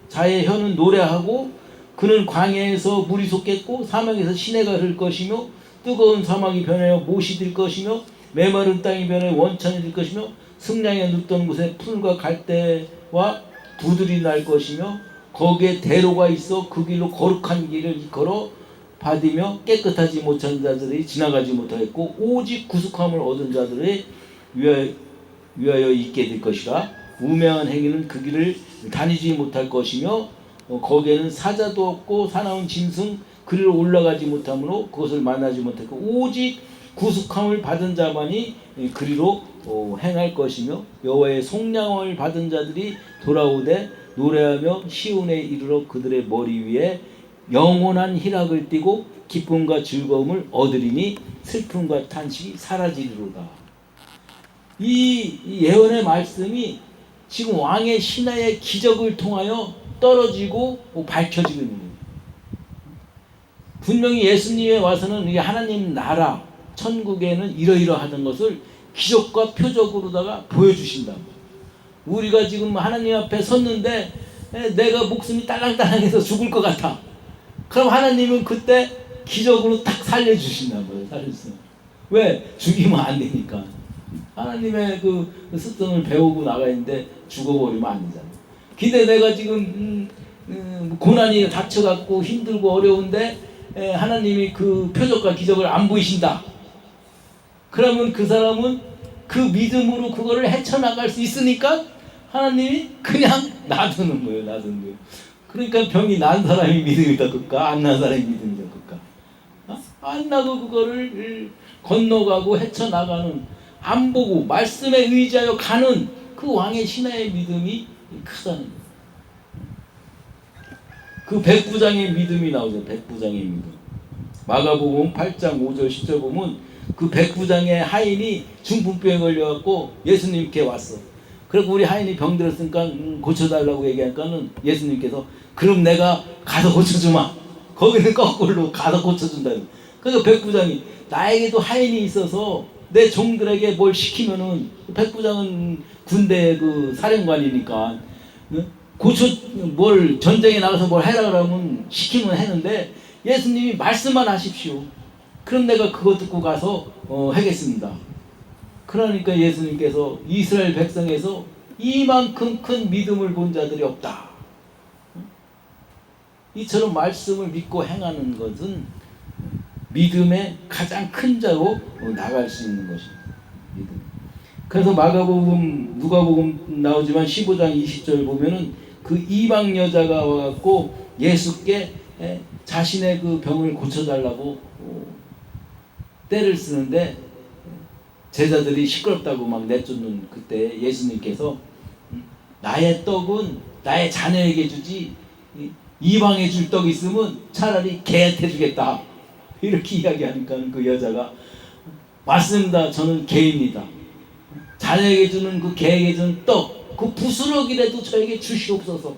자의 혀는 노래하고 그는 광야에서 물이 솟겠고 사막에서 시내가 흐를 것이며 뜨거운 사막이 변하여 못이 될 것이며 메마른 땅이 변하여 원천이 될 것이며 승량에 눕던 곳에 풀과 갈대와 두들이 날 것이며 거기에 대로가 있어 그 길로 거룩한 길을 걸어 받으며 깨끗하지 못한 자들이 지나가지 못하겠고 오직 구속함을 얻은 자들의 위하여 있게 될 것이라. 우매한 행위는 그 길을 다니지 못할 것이며 거기에는 사자도 없고 사나운 짐승 그리로 올라가지 못하므로 그것을 만나지 못했고 오직 구속함을 받은 자만이 그리로 행할 것이며 여호와의 속량을 받은 자들이 돌아오되 노래하며 시온에 이르러 그들의 머리 위에 영원한 희락을 띠고 기쁨과 즐거움을 얻으리니 슬픔과 탄식이 사라지리로다. 이 예언의 말씀이 지금 왕의 신하의 기적을 통하여 떨어지고 밝혀지고 있는 거예요. 분명히 예수님에 와서는 이게 하나님 나라 천국에는 이러이러하던 것을 기적과 표적으로다가 보여주신다. 우리가 지금 하나님 앞에 섰는데 내가 목숨이 딸랑딸랑해서 죽을 것 같아. 그럼 하나님은 그때 기적으로 딱 살려주신단 말이에요. 살려주세요. 왜? 죽이면 안 되니까. 하나님의 그 습성을 배우고 나가 있는데 죽어버리면 안 되잖아요. 근데 내가 지금 고난이 닥쳐갖고 힘들고 어려운데 하나님이 그 표적과 기적을 안 보이신다. 그러면 그 사람은 그 믿음으로 그거를 헤쳐나갈 수 있으니까 하나님이 그냥 놔두는 거예요. 놔두는 거예요. 그러니까 병이 난 사람이 믿음이 더 클까? 안 난 사람이 믿음이 더 클까? 안 나도 그거를 건너가고 헤쳐나가는, 안 보고 말씀에 의지하여 가는 그 왕의 신하의 믿음이 크다는 거예요. 그 백부장의 믿음이 나오죠. 백부장의 믿음. 마가복음 8장 5절 10절 보면 그 백부장의 하인이 중풍병에 걸려갖고 예수님께 왔어. 그리고 우리 하인이 병들었으니까 고쳐달라고 얘기하니까는 예수님께서 그럼 내가 가서 고쳐주마. 거기는 거꾸로 가서 고쳐준다. 그러니까 백부장이 나에게도 하인이 있어서 내 종들에게 뭘 시키면은, 백부장은 군대 그 사령관이니까 뭘 전쟁에 나가서 뭘 해라 그러면 시키면 했는데 예수님이 말씀만 하십시오. 그럼 내가 그거 듣고 가서 하겠습니다. 그러니까 예수님께서 이스라엘 백성에서 이만큼 큰 믿음을 본 자들이 없다. 이처럼 말씀을 믿고 행하는 것은 믿음의 가장 큰 자로 나갈 수 있는 것입니다. 믿음. 그래서 마가복음, 누가복음 나오지만 15장 20절 보면은 그 이방 여자가 와갖고 예수께 자신의 그 병을 고쳐달라고 때를 쓰는데 제자들이 시끄럽다고 막 내쫓는 그때 예수님께서 나의 떡은 나의 자녀에게 주지 이방에 줄 떡이 있으면 차라리 개한테 주겠다. 이렇게 이야기하니까 그 여자가 맞습니다. 저는 개입니다. 자녀에게 주는 그 개에게 주는 떡, 그 부스러기라도 저에게 주시옵소서.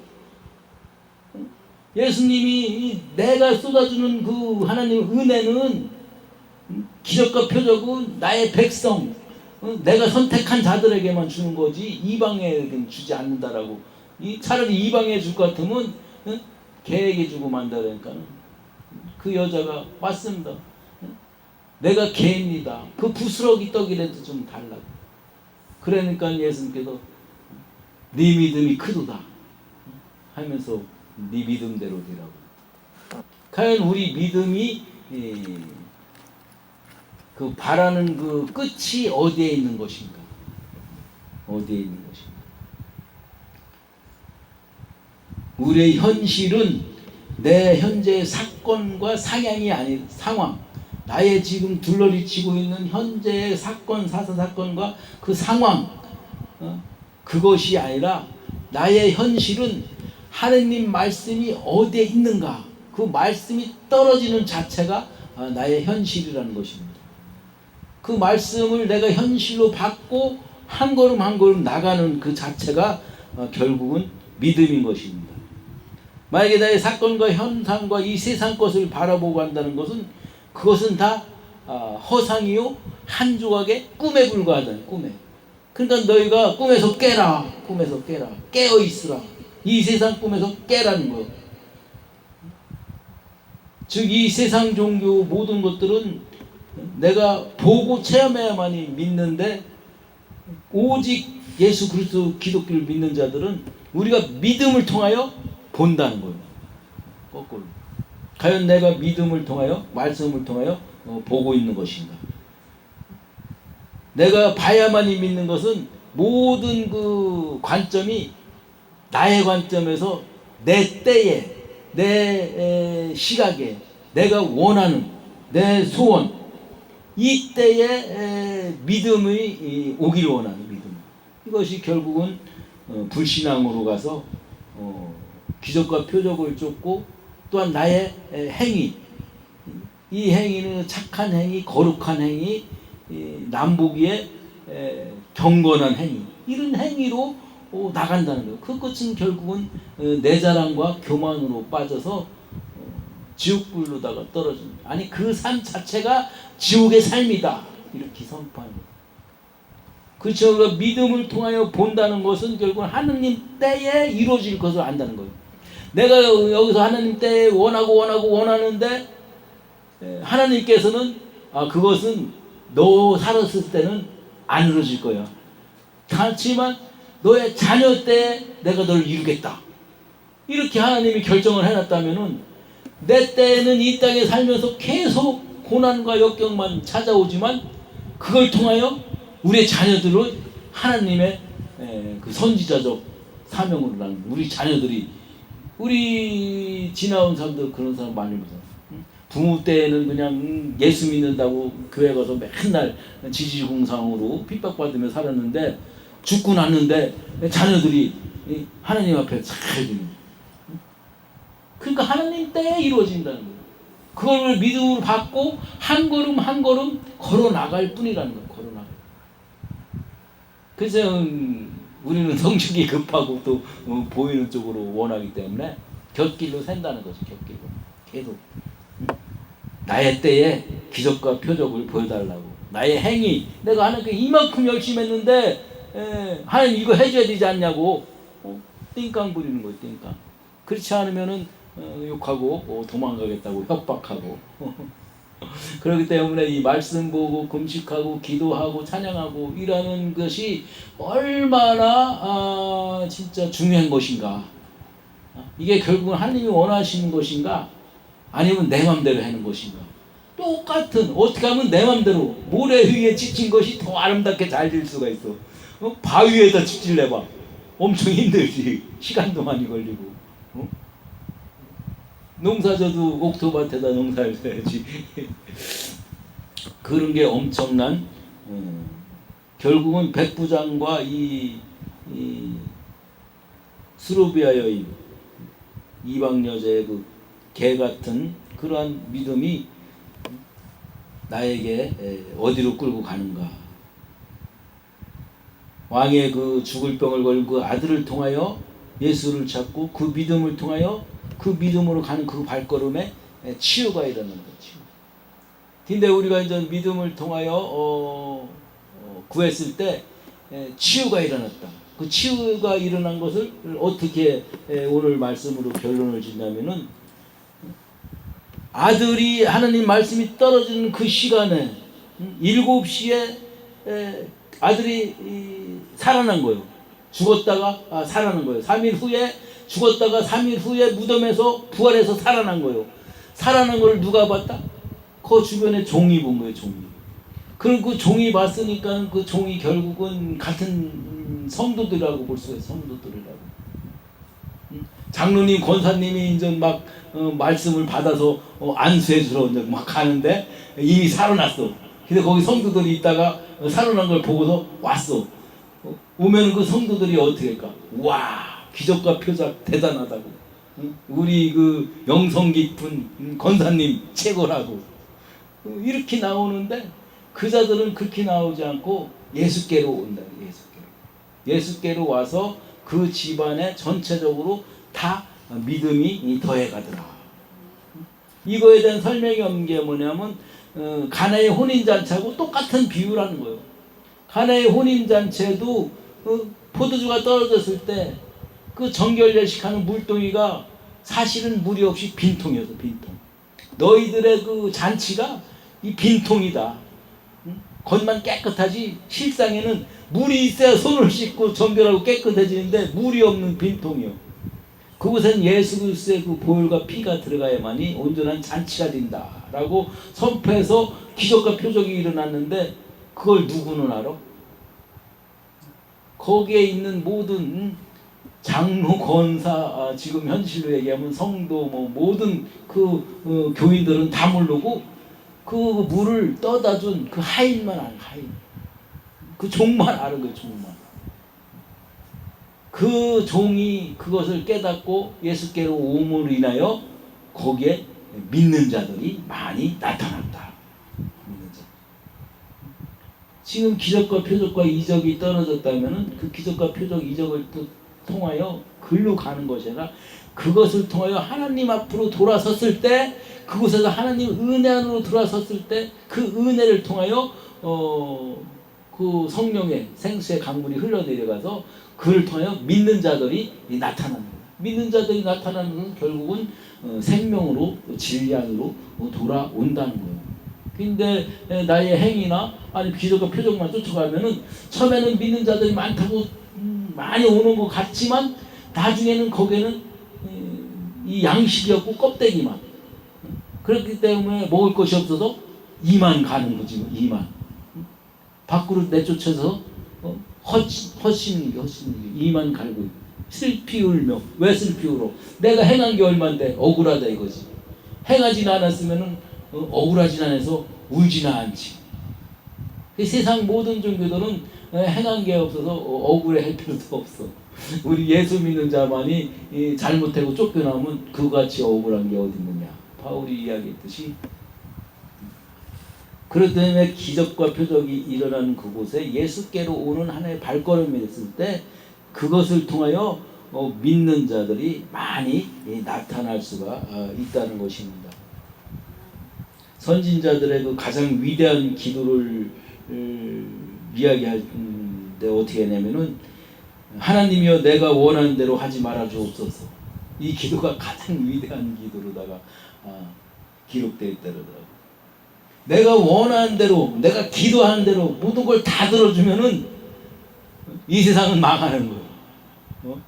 예수님이 내가 쏟아주는 그 하나님의 은혜는 기적과 표적은 나의 백성, 내가 선택한 자들에게만 주는 거지 이방에게는 주지 않는다라고. 차라리 이방에 줄 것 같으면 개에게 주고 만다니까 그 여자가 맞습니다. 내가 개입니다. 그 부스러기 떡이라도 좀 달라고. 그러니까 예수님께서 네 믿음이 크도다 하면서 네 믿음대로 되라고. 과연 우리 믿음이 그 바라는 그 끝이 어디에 있는 것인가? 어디에 있는 것인가? 우리의 현실은 내 현재의 사건과 상황이 아닌 상황, 나의 지금 둘러리치고 있는 현재의 사건, 사건과 그 상황, 그것이 아니라 나의 현실은 하느님 말씀이 어디에 있는가? 그 말씀이 떨어지는 자체가 나의 현실이라는 것입니다. 그 말씀을 내가 현실로 받고 한 걸음 한 걸음 나가는 그 자체가 결국은 믿음인 것입니다. 만약에 나의 사건과 현상과 이 세상 것을 바라보고 한다는 것은 그것은 다 허상이요 한 조각의 꿈에 불과하다. 꿈에. 그러니까 너희가 꿈에서 깨라. 꿈에서 깨라. 깨어 있으라. 이 세상 꿈에서 깨라는 거예요. 즉 이 세상 종교 모든 것들은 내가 보고 체험해야만이 믿는데, 오직 예수 그리스도 기독교를 믿는 자들은 우리가 믿음을 통하여 본다는 거예요. 거꾸로. 과연 내가 믿음을 통하여, 말씀을 통하여 보고 있는 것인가? 내가 봐야만이 믿는 것은 모든 그 관점이 나의 관점에서 내 때에, 내 시각에, 내가 원하는 내 소원, 이 때에 믿음이 오기를 원하는 믿음. 이것이 결국은 불신앙으로 가서 기적과 표적을 쫓고, 또한 나의 행위, 이 행위는 착한 행위, 거룩한 행위, 남보기에 경건한 행위, 이런 행위로 나간다는 거예요. 그 끝은 결국은 내 자랑과 교만으로 빠져서 지옥불로다가 떨어집니다. 아니 그 삶 자체가 지옥의 삶이다, 이렇게 선포하는 거예요. 그렇죠. 믿음을 통하여 본다는 것은 결국은 하느님 때에 이루어질 것을 안다는 거예요. 내가 여기서 하나님 때에 원하는데 하나님께서는 그것은 너 살았을 때는 안 이루어질 거야. 그렇지만 너의 자녀 때에 내가 너를 이루겠다, 이렇게 하나님이 결정을 해놨다면은 내 때에는 이 땅에 살면서 계속 고난과 역경만 찾아오지만 그걸 통하여 우리의 자녀들은 하나님의 그 선지자적 사명으로 나는 우리 자녀들이, 우리 지나온 사람들 그런 사람 많이 보잖아요. 부모 때는 그냥 예수 믿는다고 교회 가서 맨날 지지공상으로 핍박받으며 살았는데 죽고 났는데 자녀들이 하나님 앞에 잘 되는 거예요. 그러니까 하나님 때에 이루어진다는 거예요. 그걸 믿음으로 받고 한 걸음 한 걸음 걸어 나갈 뿐이라는 거예요. 걸어 나갈. 그래서 우리는 성격이 급하고 또 보이는 쪽으로 원하기 때문에 곁길로 샌다는 거죠. 곁길로 계속 나의 때에 기적과 표적을 보여달라고. 나의 행위, 내가 하나님께 이만큼 열심히 했는데 하나님 이거 해줘야 되지 않냐고 띵깡 부리는 거예요. 띵깡. 그렇지 않으면은 욕하고 도망가겠다고 협박하고 그렇기 때문에 이 말씀 보고 금식하고 기도하고 찬양하고 이라는 것이 얼마나 진짜 중요한 것인가. 이게 결국은 하나님이 원하시는 것인가, 아니면 내 맘대로 하는 것인가. 똑같은, 어떻게 하면 내 맘대로 모래 위에 지친 것이 더 아름답게 잘 될 수가 있어. 바위에다 집질내봐, 엄청 힘들지. 시간도 많이 걸리고. 농사져도 옥토밭에다 농사를 해야지. 그런 게 엄청난 결국은 백부장과 이 스루비아 여인, 이방 여자의 그 개 같은 그러한 믿음이 나에게 어디로 끌고 가는가. 왕의 그 죽을 병을 걸린 그 아들을 통하여 예수를 찾고 그 믿음을 통하여 그 믿음으로 가는 그 발걸음에 치유가 일어나는 거죠. 근데 우리가 이제 믿음을 통하여 구했을 때 치유가 일어났다. 그 치유가 일어난 것을 어떻게 오늘 말씀으로 결론을 짓냐면은, 아들이 하나님 말씀이 떨어지는 그 시간에 7시에 아들이 살아난 거예요. 죽었다가 살아난 거예요. 3일 후에 죽었다가 3일 후에 무덤에서 부활해서 살아난 거예요. 살아난 걸 누가 봤다? 그 주변에 종이 본 거예요. 종이. 그럼 그 종이 봤으니까 그 종이 결국은 같은 성도들이라고 볼 수가 있어요. 성도들이라고. 장로님, 권사님이 이제 막 말씀을 받아서 안수해 주러 막 가는데 이미 살아났어. 근데 거기 성도들이 있다가 살아난 걸 보고서 왔어. 오면 그 성도들이 어떻게 할까? 와, 기적과 표적 대단하다고. 우리 그 영성 깊은 권사님 최고라고. 이렇게 나오는데 그 자들은 그렇게 나오지 않고 예수께로 온다. 예수께로 와서 그 집안에 전체적으로 다 믿음이 더해가더라. 이거에 대한 설명이 없는 게 뭐냐면 가나의 혼인잔치하고 똑같은 비유라는 거예요. 가나의 혼인잔치에도 포도주가 떨어졌을 때 그 정결례식하는 물동이가 사실은 물이 없이 빈통이었어. 빈통. 너희들의 그 잔치가 이 빈통이다. 겉만 깨끗하지 실상에는 물이 있어야 손을 씻고 정결하고 깨끗해지는데 물이 없는 빈통이요. 그곳엔 예수 그리스도의 그 보혈과 피가 들어가야만이 온전한 잔치가 된다라고 선포해서 기적과 표적이 일어났는데, 그걸 누구는 알아? 거기에 있는 모든 장로, 권사, 지금 현실로 얘기하면 성도, 모든 그 교인들은 다 모르고 그 물을 떠다 준 그 하인만 알아. 하인. 그 종만 아는 거예요. 종만. 그 종이 그것을 깨닫고 예수께로 오므로 인하여 거기에 믿는 자들이 많이 나타났다. 믿는 자. 지금 기적과 표적과 이적이 떨어졌다면은 그 기적과 표적 이적을 또 통하여 글로 가는 것이 아니라 그것을 통하여 하나님 앞으로 돌아섰을 때, 그곳에서 하나님 은혜 안으로 돌아섰을 때 그 은혜를 통하여 그 성령의 생수의 강물이 흘러내려가서 그를 통하여 믿는 자들이 나타나는 거예요. 믿는 자들이 나타나는 것은 결국은 생명으로 진리 안으로 돌아온다는 거예요. 근데 나의 행위나 아니 기적과 표적만 쫓아가면은 처음에는 믿는 자들이 많다고 많이 오는 것 같지만 나중에는 거기에는 이 양식이 없고 껍데기만. 그렇기 때문에 먹을 것이 없어서 이만 가는 거지. 이만 밖으로 내쫓아서 허심는 게 이만 갈고 슬피 울며. 왜 슬피 울어? 내가 행한 게 얼만데 억울하다 이거지. 행하진 않았으면은 억울하진 않아서 울지는 않지. 세상 모든 종교들은 행한 게 없어서 억울해할 필요도 없어. 우리 예수 믿는 자만이 잘못하고 쫓겨나면 그같이 억울한 게 어디 있느냐. 바울이 이야기했듯이. 그렇기 때문에 기적과 표적이 일어나는 그곳에 예수께로 오는 하나의 발걸음이 됐을 때 그것을 통하여 믿는 자들이 많이 나타날 수가 있다는 것입니다. 선진자들의 그 가장 위대한 기도를 이야기할 때 어떻게 하냐면은 하나님이여 내가 원하는 대로 하지 말아 주옵소서. 이 기도가 가장 위대한 기도로다가 기록되어 있다더라고요. 내가 원하는 대로, 내가 기도하는 대로 모든 걸 다 들어주면은 이 세상은 망하는 거예요.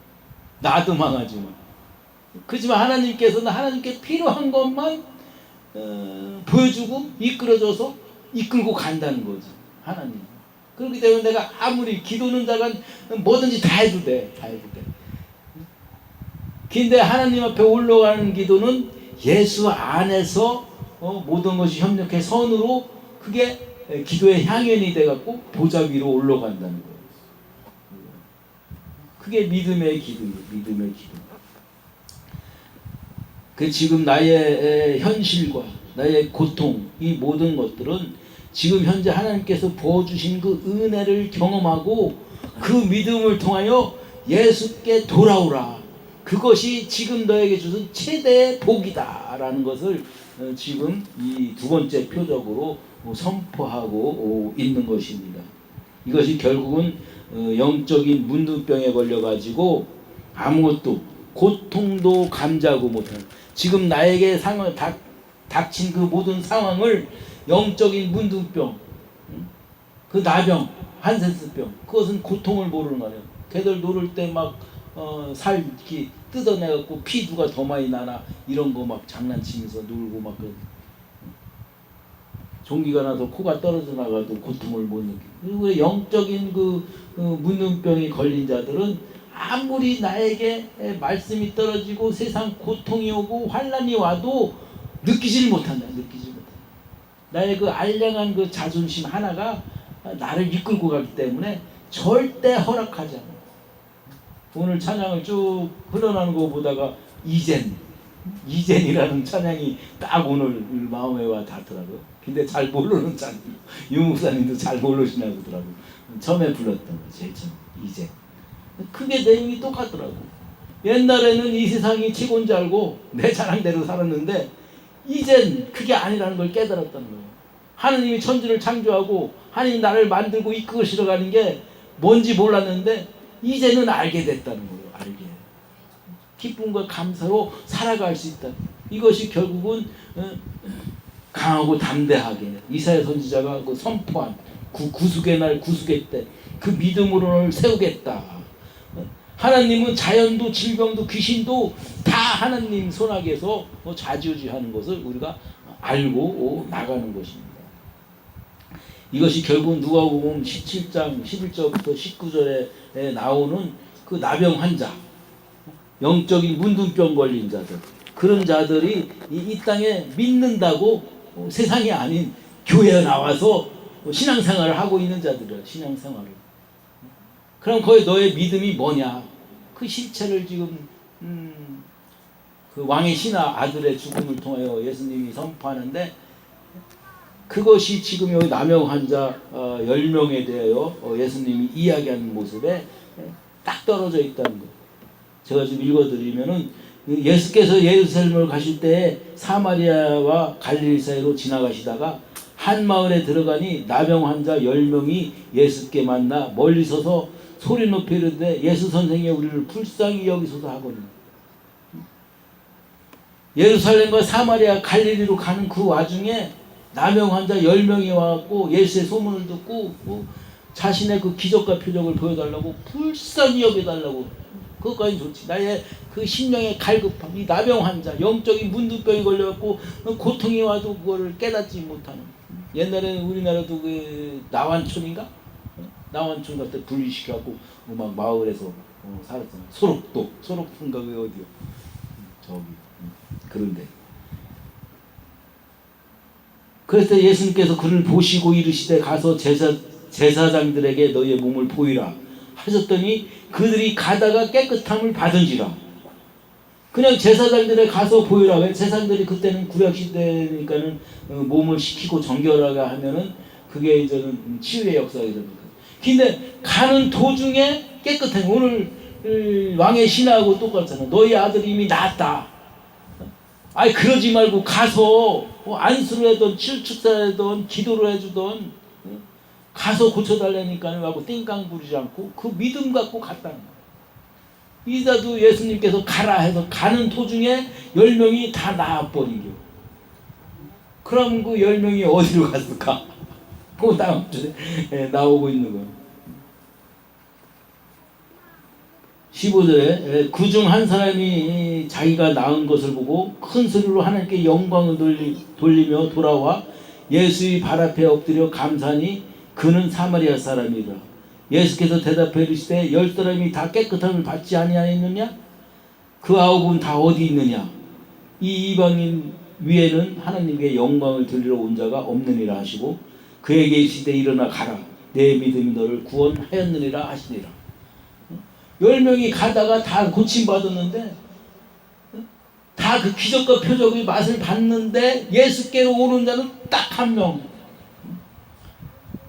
나도 망하지만. 그렇지만 하나님께서는 하나님께 필요한 것만 보여주고 이끌어줘서 이끌고 간다는 거죠. 하나님. 그렇기 때문에 내가 아무리 기도는 자가 뭐든지 다 해도 돼. 다 해도 돼. 근데 하나님 앞에 올라가는 기도는 예수 안에서 모든 것이 협력해 선으로 그게 기도의 향연이 돼갖고 보좌 위로 올라간다는 거예요. 그게 믿음의 기도예요. 믿음의 기도. 그 지금 나의 현실과 나의 고통, 이 모든 것들은 지금 현재 하나님께서 부어주신 그 은혜를 경험하고 그 믿음을 통하여 예수께 돌아오라. 그것이 지금 너에게 주신 최대의 복이다라는 것을 지금 이 두 번째 표적으로 선포하고 있는 것입니다. 이것이 결국은 영적인 문둥병에 걸려가지고 아무것도 고통도 감지하고 못하는, 지금 나에게 닥친 그 모든 상황을 영적인 문둥병, 그 나병, 한센스병, 그것은 고통을 모르는 거예요. 걔들 노를 때 막 살 이렇게 뜯어내갖고 피 누가 더 많이 나나 이런 거 막 장난치면서 놀고 막 그런. 종기가 나서 코가 떨어져 나가도 고통을 못 느끼고. 그리고 영적인 그 문둥병이 걸린 자들은 아무리 나에게 말씀이 떨어지고 세상 고통이 오고 환난이 와도 느끼질 못한다. 나의 그 알량한 그 자존심 하나가 나를 이끌고 가기 때문에 절대 허락하지 않아. 오늘 찬양을 쭉 흘러나오는 거 보다가 이젠이라는 찬양이 딱 오늘 마음에 와 닿더라고요. 근데 잘 모르는 찬양, 유목사님도 잘 모르시나 보더라고요. 처음에 불렀던 거 제일 처음 이젠. 그게 내용이 똑같더라고. 옛날에는 이 세상이 최고인 줄 알고 내 자랑대로 살았는데 이젠 그게 아니라는 걸 깨달았다는 거예요. 하느님이 천지를 창조하고 하느님 나를 만들고 이끌어 가는 게 뭔지 몰랐는데 이제는 알게 됐다는 거예요. 알게. 기쁨과 감사로 살아갈 수 있다. 이것이 결국은 강하고 담대하게 이사야 선지자가 그 선포한 구속의 날 구속의 때 그 믿음으로 세우겠다. 하나님은 자연도 질병도 귀신도 다 하나님 손아귀에서 좌지우지하는 것을 우리가 알고 나가는 것입니다. 이것이 결국 누가복음 17장 11절부터 19절에 나오는 그 나병 환자, 영적인 문둥병 걸린 자들, 그런 자들이 이 땅에 믿는다고 세상이 아닌 교회에 나와서 신앙생활을 하고 있는 자들이에요. 신앙생활을. 그럼 거기 너의 믿음이 뭐냐? 그 실체를 지금 그 왕의 신하 아들의 죽음을 통하여 예수님이 선포하는데 그것이 지금 여기 남용 환자 10명에 대하여 예수님이 이야기하는 모습에 딱 떨어져 있다는 거. 제가 좀 읽어드리면은 예수께서 예루살렘을 가실 때 사마리아와 갈릴리 사이로 지나가시다가 한 마을에 들어가니 나병 환자 10명이 예수께 만나 멀리 서서 소리 높이 이르되 예수 선생이 우리를 불쌍히 여기소서 하거든요. 예루살렘과 사마리아 갈릴리로 가는 그 와중에 나병 환자 10명이 와갖고 예수의 소문을 듣고 자신의 그 기적과 표적을 보여달라고 불쌍히 여겨달라고. 그것까지 좋지. 나의 그 심령의 갈급함, 이 나병 환자, 영적인 문둥병이 걸려갖고 고통이 와도 그거를 깨닫지 못하는. 옛날에는 우리나라도 그 나완촌인가? 나완촌 같은 데 분리시켜갖고 막 마을에서 살았잖아. 소록인가 그 어디요? 저기 그런데. 그래서 예수님께서 그를 보시고 이르시되 가서 제사장들에게 너희의 몸을 보이라 하셨더니 그들이 가다가 깨끗함을 받은지라. 그냥 제사장들에 가서 보이라. 왜? 제사장들이 그때는 구약시대니까는 몸을 식히고 정결하게 하면은 그게 이제는 치유의 역사가 됩니다. 근데 가는 도중에 깨끗해. 오늘 왕의 신하고 똑같잖아. 너희 아들이 이미 낫다. 아니 그러지 말고 가서 안수를 하던 칠축사를 하던 기도를 해주던 가서 고쳐달라니까 하고 띵깡 부리지 않고 그 믿음 갖고 갔다는 거야. 이자도 예수님께서 가라 해서 가는 도중에 10명이 다 나아버리죠. 그럼 그 10명이 어디로 갔을까? 그 다음 주에 나오고 있는 거예요. 15절에 그 중 한 사람이 자기가 낳은 것을 보고 큰 소리로 하나님께 영광을 돌리며 돌아와 예수의 발 앞에 엎드려 감사하니 그는 사마리아 사람이라. 예수께서 대답해 이르시되 10사람이 다 깨끗함을 받지 아니하였느냐? 그 9은 다 어디 있느냐? 이 이방인 위에는 하나님께 영광을 돌리러 온 자가 없느니라 하시고 그에게 이르시되 일어나 가라. 내 믿음이 너를 구원하였느니라 하시니라. 10명이 가다가 다 고침받았는데 다 그 기적과 표적의 맛을 봤는데 예수께로 오는 자는 딱 한 명.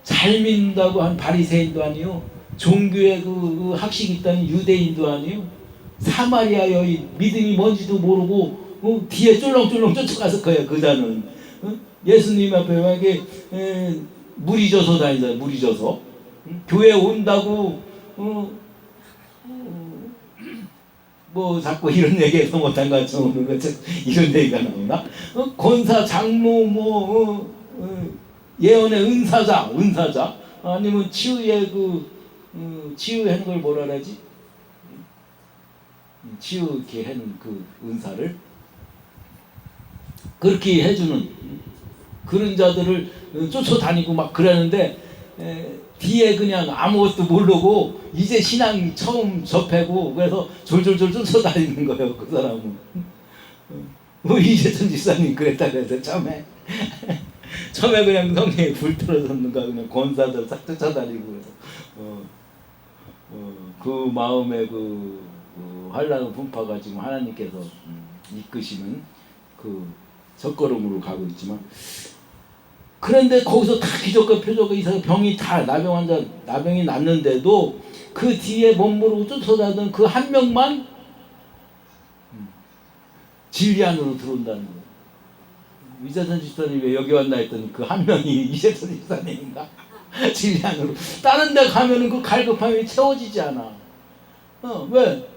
잘 믿는다고 한 바리새인도 아니요, 종교의 그 학식이 있다는 유대인도 아니요, 사마리아 여인 믿음이 뭔지도 모르고 뒤에 쫄렁쫄렁 쫓아가서 거예요. 그자는 예수님 앞에 만약에 물이 져서 다니잖아요. 물이 져서 교회 온다고 뭐 자꾸 이런 얘기해서 못한 것처럼 오는 거 이런 얘기가 나오나? 권사, 장로, 예언의 은사자 아니면 치유의 치유하는 걸 뭐라 그러지? 치유케 하는 그 은사를 그렇게 해주는 그런 자들을 쫓아다니고 막 그러는데 뒤에 그냥 아무것도 모르고 이제 신앙 처음 접하고 그래서 졸졸졸 쫓아다니는 거예요. 그 사람은. 이재천 집사님 그랬다 그래서 처음에 그냥 성령이 불 떨어졌는가 그냥 권사들 싹 쫓아다니고 그래서 그 마음의 그 환란의 분파가 지금 하나님께서 이끄시는 그 첫걸음으로 가고 있지만, 그런데 거기서 다 기적과 표적과 이상 병이 다 나병이 났는데도 그 뒤에 멋모르고 쫓아다니던 그 한 명만 진리 안으로 들어온다는 거예요. 이재선 집사님이 왜 여기 왔나 했더니 그 한 명이 이재선 집사님인가? 진리 안으로. 다른 데 가면은 그 갈급함이 채워지지 않아. 왜?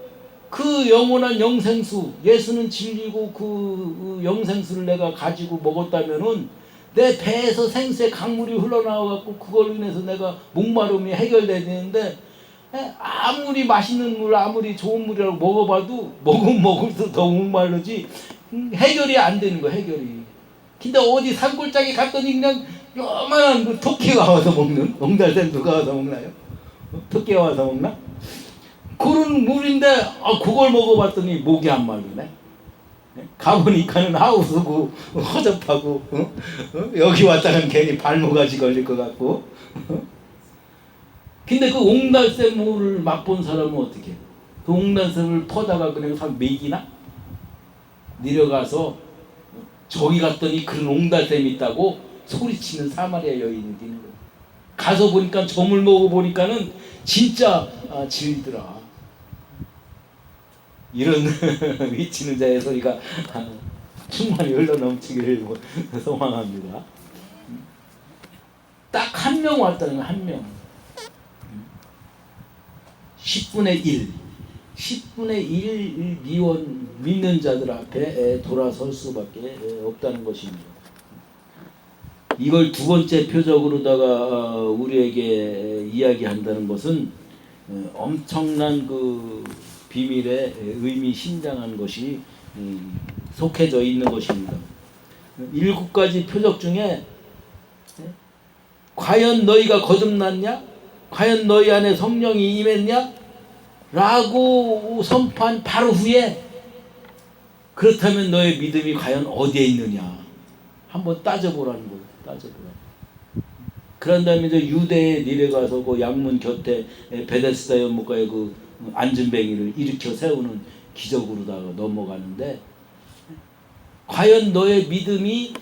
그 영원한 영생수, 예수는 진리고 그 영생수를 내가 가지고 먹었다면은 내 배에서 생수의 강물이 흘러나와갖고 그걸로 인해서 내가 목마름이 해결돼야 되는데, 아무리 맛있는 물, 아무리 좋은 물이라고 먹어봐도 먹을수록 더 목마르지 해결이 안 되는 거야, 해결이. 근데 어디 산골짜기 갔더니 그냥 요만한 그 토끼가 와서 먹는, 옹달샘 누가 와서 먹나요? 토끼가 와서 먹나? 그런 물인데 그걸 먹어봤더니 목이 안 말리네. 가보니까는 하우스고 허접하고 여기 왔다간 괜히 발모가지 걸릴 것 같고. 근데 그 옹달샘 물을 맛본 사람은 어떻게 해? 그 옹달샘을 퍼다가 그냥 다 먹이나? 내려가서 저기 갔더니 그런 옹달샘이 있다고 소리치는 사마리아 여인이 되는 거예요. 가서 보니까 점을 먹어 보니까는 진짜 진리더라. 이런 위치는 자의 소리가 충만히 흘러넘치기를 소망합니다. 딱 한 명 왔다는 거야, 한 명. 10분의 1. 10분의 1 믿는 자들 앞에 돌아설 수밖에 없다는 것입니다. 이걸 두 번째 표적으로다가 우리에게 이야기한다는 것은 엄청난 그 비밀의 의미심장한 것이 속해져 있는 것입니다. 7가지 표적 중에 과연 너희가 거듭났냐? 과연 너희 안에 성령이 임했냐? 라고 선포한 바로 후에 그렇다면 너의 믿음이 과연 어디에 있느냐? 한번 따져보라는 거예요. 따져보라. 그런 다음에 이제 유대에 내려가서 그 양문 곁에 베데스다 연못가에 그 안전뱅이를 일으켜 세우는 기적으로다가 넘어가는데 과연 너의 믿음이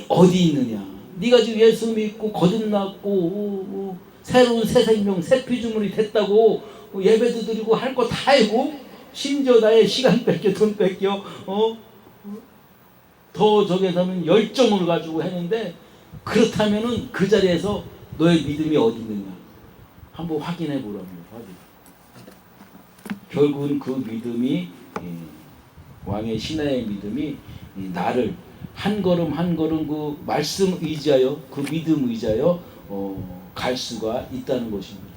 어디 있느냐? 네가 지금 예수 믿고 거듭났고 새로운 새 생명, 새 피조물이 됐다고 예배도 드리고 할 거 다 하고 심지어 나의 시간 뺏겨 돈 뺏겨 더 저기에 가면 열정을 가지고 했는데 그렇다면은 그 자리에서 너의 믿음이 어디 있느냐 한번 확인해 보라는 거예요. 결국은 그 믿음이 왕의 신하의 믿음이 나를 한 걸음 한 걸음 그 말씀 의지하여 그 믿음 의지하여 갈 수가 있다는 것입니다.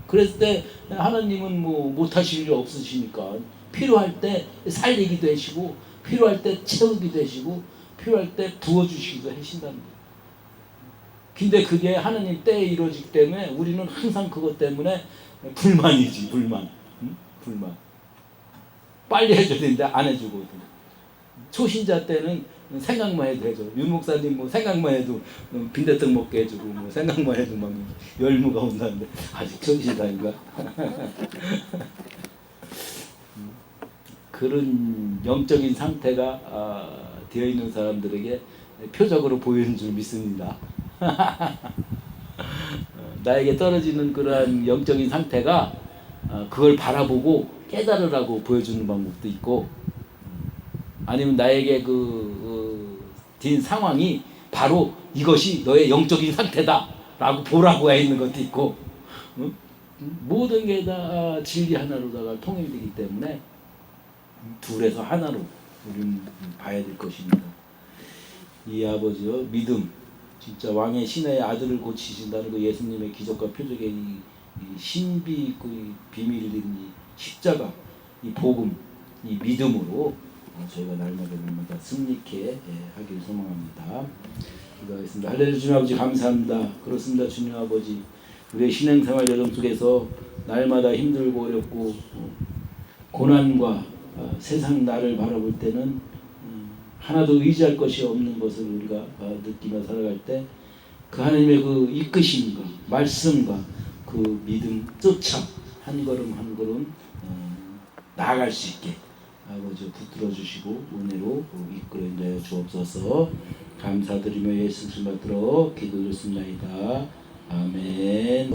그랬을 때 하나님은 뭐 못하실 일 없으시니까 필요할 때 살리기도 하시고 필요할 때 채우기도 하시고 필요할 때 부어주시기도 하신다는 거예요. 근데 그게 하나님 때에 이루어지기 때문에 우리는 항상 그것 때문에 불만이지. 불만. 응? 불만. 빨리 해줘야 되는데 안 해주고. 초신자 때는 생각만 해도 해줘. 윤 목사님 뭐 생각만 해도 빈대떡 먹게 해주고 뭐 생각만 해도 막 열무가 온다는데 아직 초신자인가? 그런 영적인 상태가 되어 있는 사람들에게 표적으로 보이는 줄 믿습니다. 나에게 떨어지는 그러한 영적인 상태가 그걸 바라보고 깨달으라고 보여주는 방법도 있고 아니면 나에게 din 상황이 바로 이것이 너의 영적인 상태다 라고 보라고 해 있는 것도 있고 모든 게 다 진리 하나로다가 통일되기 때문에 둘에서 하나로 우리는 봐야 될 것입니다. 이 아버지의 믿음 진짜 왕의 신하의 아들을 고치신다는 그 예수님의 기적과 표적의 이 신비 그 비밀을 이 십자가 이 복음 이 믿음으로 저희가 날마다 승리케 하길 소망합니다. 기도하겠습니다. 할렐루야. 주님 아버지 감사합니다. 그렇습니다. 주님 아버지 우리의 신앙생활 여정 속에서 날마다 힘들고 어렵고 고난과 세상 나를 바라볼 때는 하나도 의지할 것이 없는 것을 우리가 느끼며 살아갈 때 그 하나님의 그 이끄심과 말씀과 그 믿음 쫓아 한 걸음 한 걸음 나아갈 수 있게 아버지 붙들어 주시고 은혜로 이끌어 인도하여 주옵소서. 감사드리며 예수 좀 받들어 기도드렸습니다. 아멘.